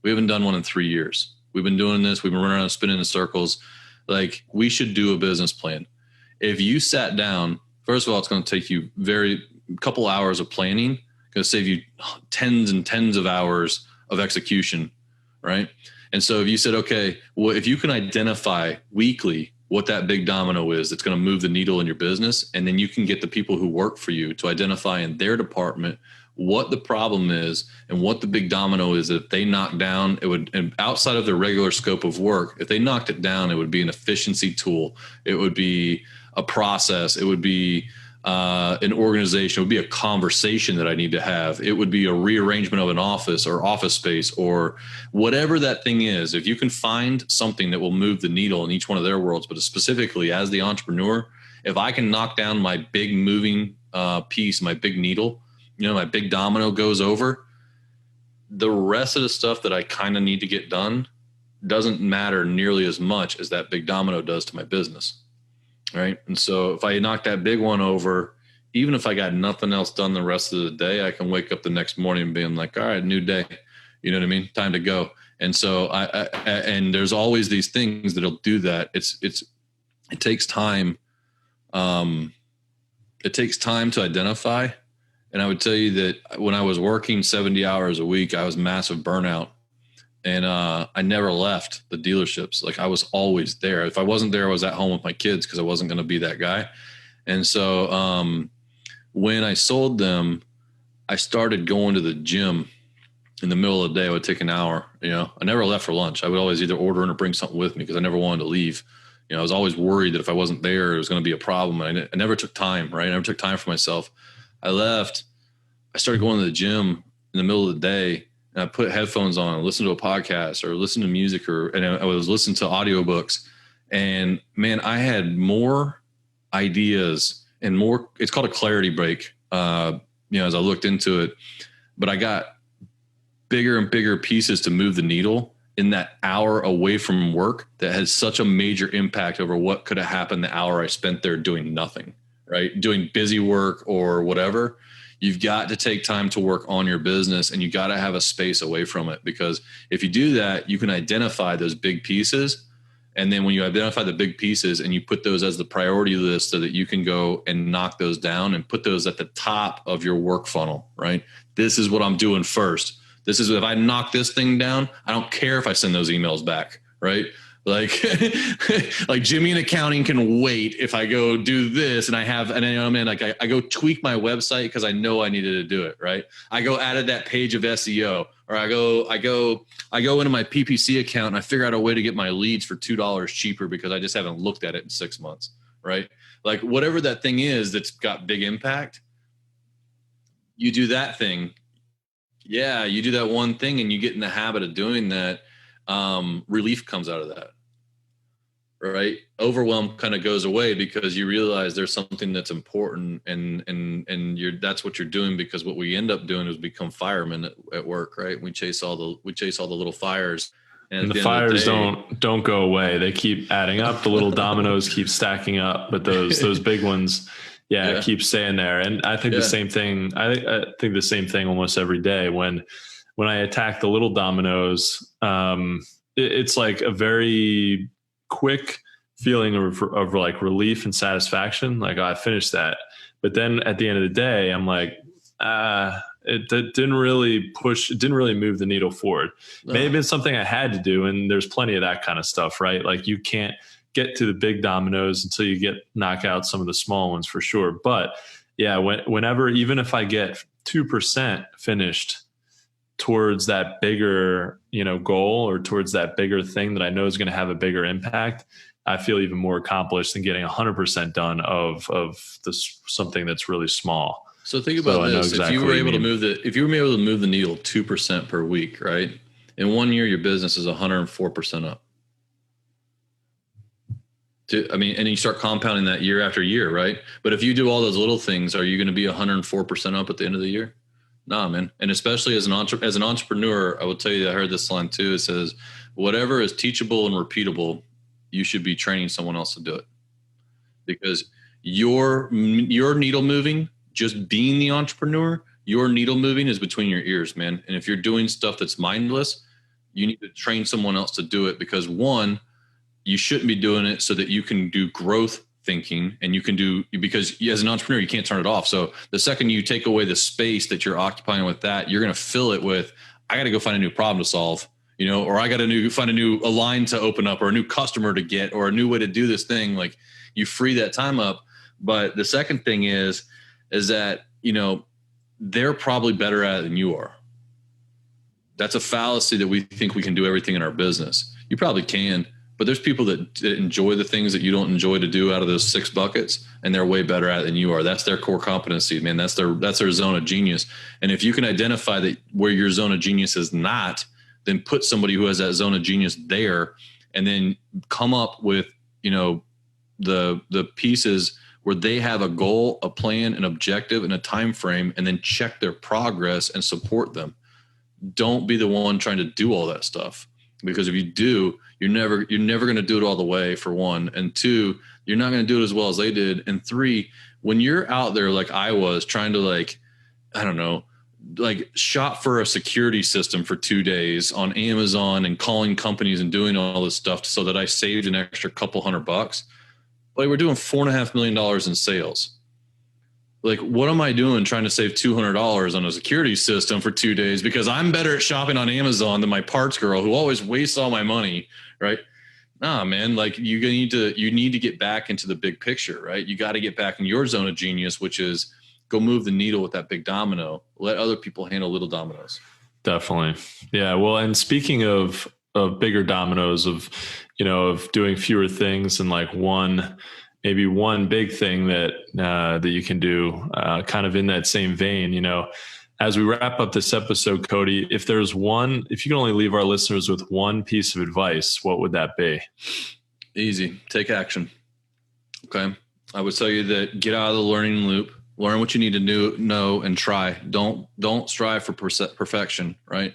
We haven't done one in 3 years. We've been doing this. We've been running around spinning in circles. Like, we should do a business plan. If you sat down, first of all, it's going to take you a couple hours of planning. It's going to save you tens and tens of hours of execution, right? And so if you said, okay, well, if you can identify weekly what that big domino is that's going to move the needle in your business, and then you can get the people who work for you to identify in their department what the problem is and what the big domino is that if they knock down, it would, and outside of their regular scope of work, if they knocked it down, it would be an efficiency tool. It would be a process. It would be an organization. It would be a conversation that I need to have. It would be a rearrangement of an office or office space or whatever that thing is. If you can find something that will move the needle in each one of their worlds, but specifically as the entrepreneur, if I can knock down my big moving piece, my big needle, my big domino goes over, the rest of the stuff that I kind of need to get done doesn't matter nearly as much as that big domino does to my business. Right. And so if I knock that big one over, even if I got nothing else done the rest of the day, I can wake up the next morning and being like, all right, new day. You know what I mean? Time to go. And so and there's always these things that'll do that. It takes time. It takes time to identify. And I would tell you that when I was working 70 hours a week, I was massive burnout. And I never left the dealerships. Like I was always there. If I wasn't there, I was at home with my kids because I wasn't going to be that guy. And so when I sold them, I started going to the gym in the middle of the day. I would take an hour. I never left for lunch. I would always either order in or bring something with me because I never wanted to leave. I was always worried that if I wasn't there, it was going to be a problem. I never took time, right? I never took time for myself. I left. I started going to the gym in the middle of the day. And I put headphones on and listen to a podcast or listen to music and I was listening to audiobooks, and man, I had more ideas and more, it's called a clarity break. As I looked into it, but I got bigger and bigger pieces to move the needle in that hour away from work that has such a major impact over what could have happened the hour I spent there doing nothing, right? Doing busy work or whatever. You've got to take time to work on your business, and you got to have a space away from it, because if you do that, you can identify those big pieces. And then when you identify the big pieces and you put those as the priority list so that you can go and knock those down and put those at the top of your work funnel, right? This is what I'm doing first. This is, if I knock this thing down, I don't care if I send those emails back, right? Like, like Jimmy in accounting can wait if I go do this and I go tweak my website because I know I needed to do it. Right. I go added that page of SEO, or I go into my PPC account and I figure out a way to get my leads for $2 cheaper because I just haven't looked at it in 6 months. Right. Like whatever that thing is that's got big impact, you do that thing. Yeah. You do that one thing and you get in the habit of doing that. Relief comes out of that, right? Overwhelm kind of goes away because you realize there's something that's important, and that's what you're doing, because what we end up doing is become firemen at work, right? We chase all the little fires, and the fires don't go away. They keep adding up. The little dominoes keep stacking up, but those big ones, keep staying there. And I think the same thing. I think the same thing almost every day when I attack the little dominoes. It's like a very quick feeling of like relief and satisfaction. Like, I finished that. But then at the end of the day, I'm like, it didn't really move the needle forward. Maybe it's something I had to do. And there's plenty of that kind of stuff, right? Like you can't get to the big dominoes until you knock out some of the small ones for sure. But yeah, whenever, even if I get 2% finished towards that bigger, goal, or towards that bigger thing that I know is going to have a bigger impact, I feel even more accomplished than getting 100% done of this, something that's really small. So think about this. Exactly, if you were able to move the needle 2% per week, right? In 1 year, your business is 104% up. And you start compounding that year after year, right? But if you do all those little things, are you going to be 104% up at the end of the year? Nah, man. And especially as an entrepreneur, I will tell you, I heard this line too. It says, whatever is teachable and repeatable, you should be training someone else to do it. Because your needle moving, just being the entrepreneur, your needle moving is between your ears, man. And if you're doing stuff that's mindless, you need to train someone else to do it, because one, you shouldn't be doing it so that you can do growth thinking, and you can do, because as an entrepreneur, you can't turn it off. So the second you take away the space that you're occupying with that, you're going to fill it with, I got to go find a new problem to solve, or I got to find a line to open up, or a new customer to get, or a new way to do this thing. Like, you free that time up. But the second thing is that, they're probably better at it than you are. That's a fallacy that we think we can do everything in our business. You probably can, but there's people that enjoy the things that you don't enjoy to do out of those 6 buckets, and they're way better at it than you are. That's their core competency, man. That's their zone of genius. And if you can identify that where your zone of genius is not, then put somebody who has that zone of genius there, and then come up with, the pieces where they have a goal, a plan, an objective, and a time frame, and then check their progress and support them. Don't be the one trying to do all that stuff, because if you do, you're never going to do it all the way, for one, and 2, you're not going to do it as well as they did, and 3, when you're out there like I was trying to shop for a security system for 2 days on Amazon and calling companies and doing all this stuff so that I saved an extra couple $100. Like, we're doing $4.5 million in sales. Like, what am I doing trying to save $200 on a security system for 2 days because I'm better at shopping on Amazon than my parts girl who always wastes all my money, right? Nah, man, like, you need to get back into the big picture, right? You got to get back in your zone of genius, which is go move the needle with that big domino. Let other people handle little dominoes. Definitely. Yeah. Well, and speaking of bigger dominoes, of doing fewer things and like maybe one big thing that you can do, kind of in that same vein, as we wrap up this episode, Cody, if you can only leave our listeners with one piece of advice, what would that be? Easy. Take action. Okay. I would tell you that get out of the learning loop, learn what you need to know, and try. Don't strive for perfection, right?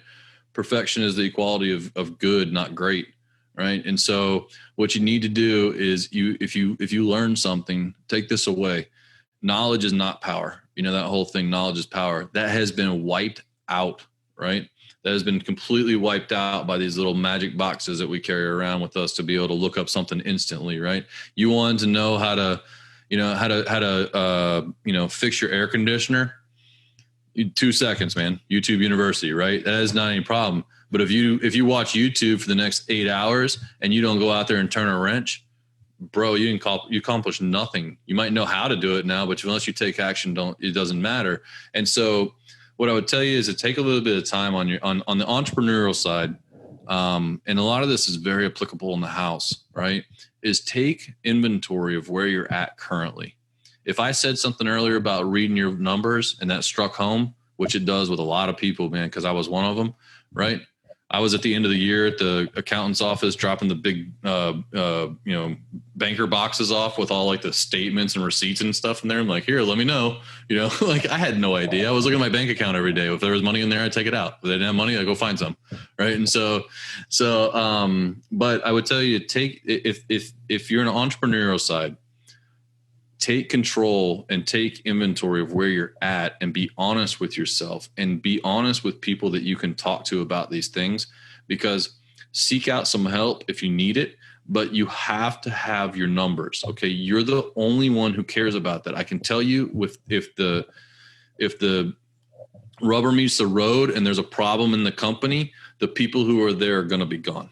Perfection is the equality of good, not great. Right. And so what you need to do is if you learn something, take this away. Knowledge is not power. That whole thing, knowledge is power, that has been wiped out. Right. That has been completely wiped out by these little magic boxes that we carry around with us to be able to look up something instantly. Right. You want to know how to fix your air conditioner. 2 seconds, man. YouTube University. Right. That is not any problem. But if you watch YouTube for the next 8 hours and you don't go out there and turn a wrench, bro, you accomplish nothing. You might know how to do it now, but unless you take action, it doesn't matter. And so what I would tell you is to take a little bit of time on the entrepreneurial side. And a lot of this is very applicable in the house, right? Is take inventory of where you're at currently. If I said something earlier about reading your numbers and that struck home, which it does with a lot of people, man, because I was one of them, right? I was at the end of the year at the accountant's office dropping the big, banker boxes off with all like the statements and receipts and stuff in there. I'm like, here, let me know. Like, I had no idea. I was looking at my bank account every day. If there was money in there, I'd take it out. If they didn't have money, I'd go find some. Right. And but I would tell you, if you're an entrepreneurial side, take control and take inventory of where you're at and be honest with yourself and be honest with people that you can talk to about these things, because seek out some help if you need it, but you have to have your numbers. Okay. You're the only one who cares about that. I can tell you if the rubber meets the road and there's a problem in the company, the people who are there are going to be gone.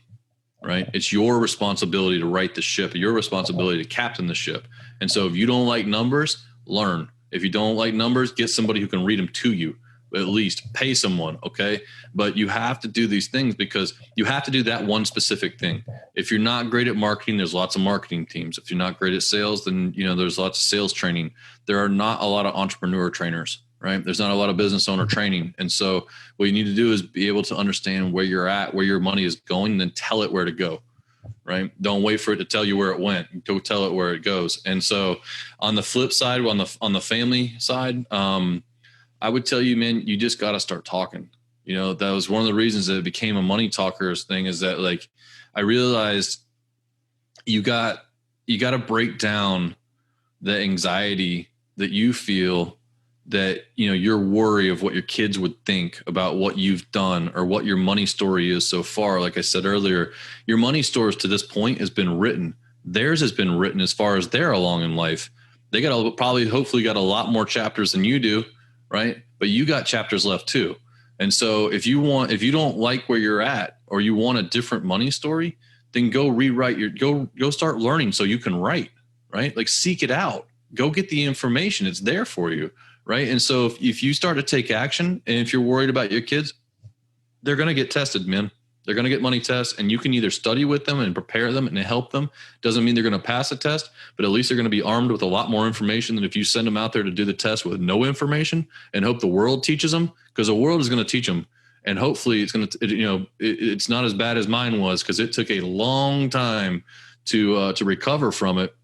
Right. It's your responsibility to right the ship, your responsibility to captain the ship. And so if you don't like numbers, learn. If you don't like numbers, get somebody who can read them to you, at least pay someone. Okay. But you have to do these things because you have to do that one specific thing. If you're not great at marketing, there's lots of marketing teams. If you're not great at sales, then, there's lots of sales training. There are not a lot of entrepreneur trainers. Right? There's not a lot of business owner training. And so what you need to do is be able to understand where you're at, where your money is going, and then tell it where to go. Right? Don't wait for it to tell you where it went. Go tell it where it goes. And so on the flip side, on the family side, I would tell you, man, you just got to start talking. That was one of the reasons that it became a money talkers thing, is that, like, I realized you got to break down the anxiety that you feel, that, your worry of what your kids would think about what you've done or what your money story is so far. Like I said earlier, your money stories to this point has been written. Theirs has been written as far as they're along in life. They hopefully got a lot more chapters than you do. Right. But you got chapters left too. And so if you don't like where you're at, or you want a different money story, then go rewrite go start learning so you can write. Right. Like, seek it out, go get the information. It's there for you. Right. And so if you start to take action, and if you're worried about your kids, they're going to get tested, man. They're going to get money tests, and you can either study with them and prepare them and help them. Doesn't mean they're going to pass a test, but at least they're going to be armed with a lot more information than if you send them out there to do the test with no information and hope the world teaches them, because the world is going to teach them. And hopefully it's going to, it's not as bad as mine was, because it took a long time to recover from it.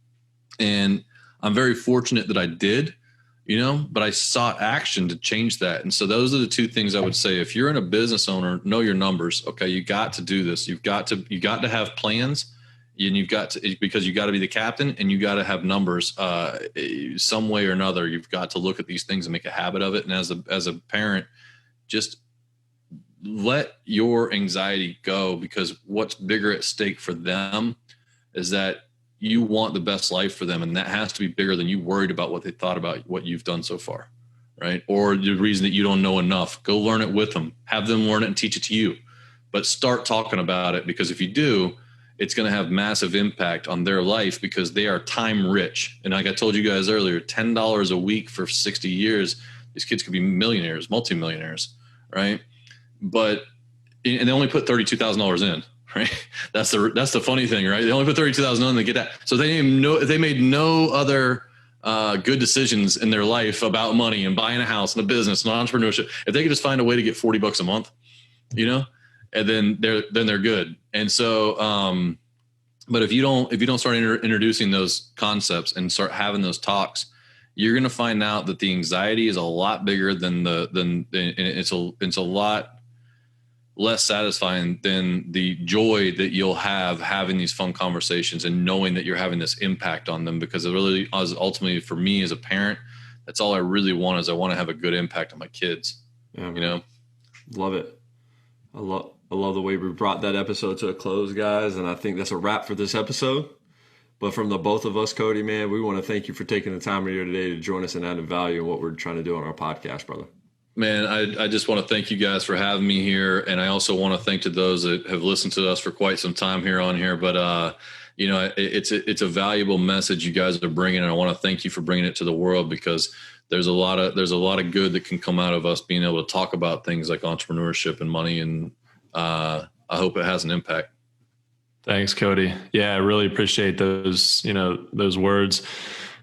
And I'm very fortunate that I did, but I sought action to change that. And so those are the two things I would say. If you're in a business owner, know your numbers. Okay. You got to do this. You got to have plans, and because you got to be the captain, and you got to have numbers, some way or another. You've got to look at these things and make a habit of it. And as a parent, just let your anxiety go, because what's bigger at stake for them is that you want the best life for them. And that has to be bigger than you worried about what they thought about what you've done so far. Right. Or the reason that you don't know enough. Go learn it with them, have them learn it and teach it to you, but start talking about it, because if you do, it's going to have massive impact on their life, because they are time rich. And like I told you guys earlier, $10 a week for 60 years, these kids could be millionaires, multimillionaires. Right. And they only put $32,000 in. Right. That's the funny thing, right? They only put $32,000 in to get that. So they made no other good decisions in their life about money and buying a house and a business and entrepreneurship. If they could just find a way to get $40 a month, and then they're good. And so, but if you don't start introducing those concepts and start having those talks, you're going to find out that the anxiety is a lot bigger than it's a lot less satisfying than the joy that you'll have having these fun conversations and knowing that you're having this impact on them. Because it really, ultimately for me as a parent, that's all I really want, is I want to have a good impact on my kids. Yeah, Love it. I love the way we brought that episode to a close, guys. And I think that's a wrap for this episode. But from the both of us, Cody, man, we want to thank you for taking the time here today to join us and add value in what we're trying to do on our podcast, brother. Man, I just want to thank you guys for having me here. And I also want to thank to those that have listened to us for quite some time here on here. But, it's a valuable message you guys are bringing. And I want to thank you for bringing it to the world, because there's a lot of good that can come out of us being able to talk about things like entrepreneurship and money. And I hope it has an impact. Thanks, Cody. Yeah, I really appreciate those words.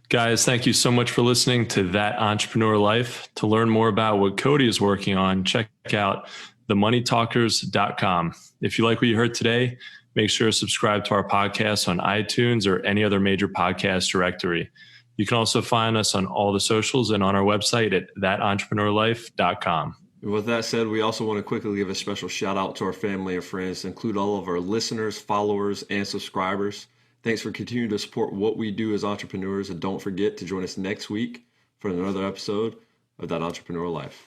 Guys, thank you so much for listening to That Entrepreneur Life. To learn more about what Cody is working on, check out themoneytalkers.com. If you like what you heard today, make sure to subscribe to our podcast on iTunes or any other major podcast directory. You can also find us on all the socials and on our website at thatentrepreneurlife.com. With that said, we also want to quickly give a special shout out to our family and friends, to include all of our listeners, followers, and subscribers. Thanks for continuing to support what we do as entrepreneurs, and don't forget to join us next week for another episode of That Entrepreneur Life.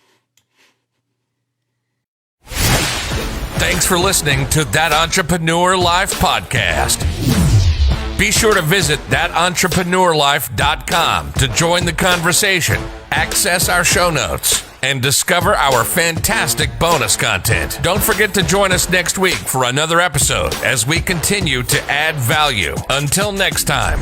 Thanks for listening to That Entrepreneur Life podcast. Be sure to visit thatentrepreneurlife.com to join the conversation, access our show notes, and discover our fantastic bonus content. Don't forget to join us next week for another episode as we continue to add value. Until next time.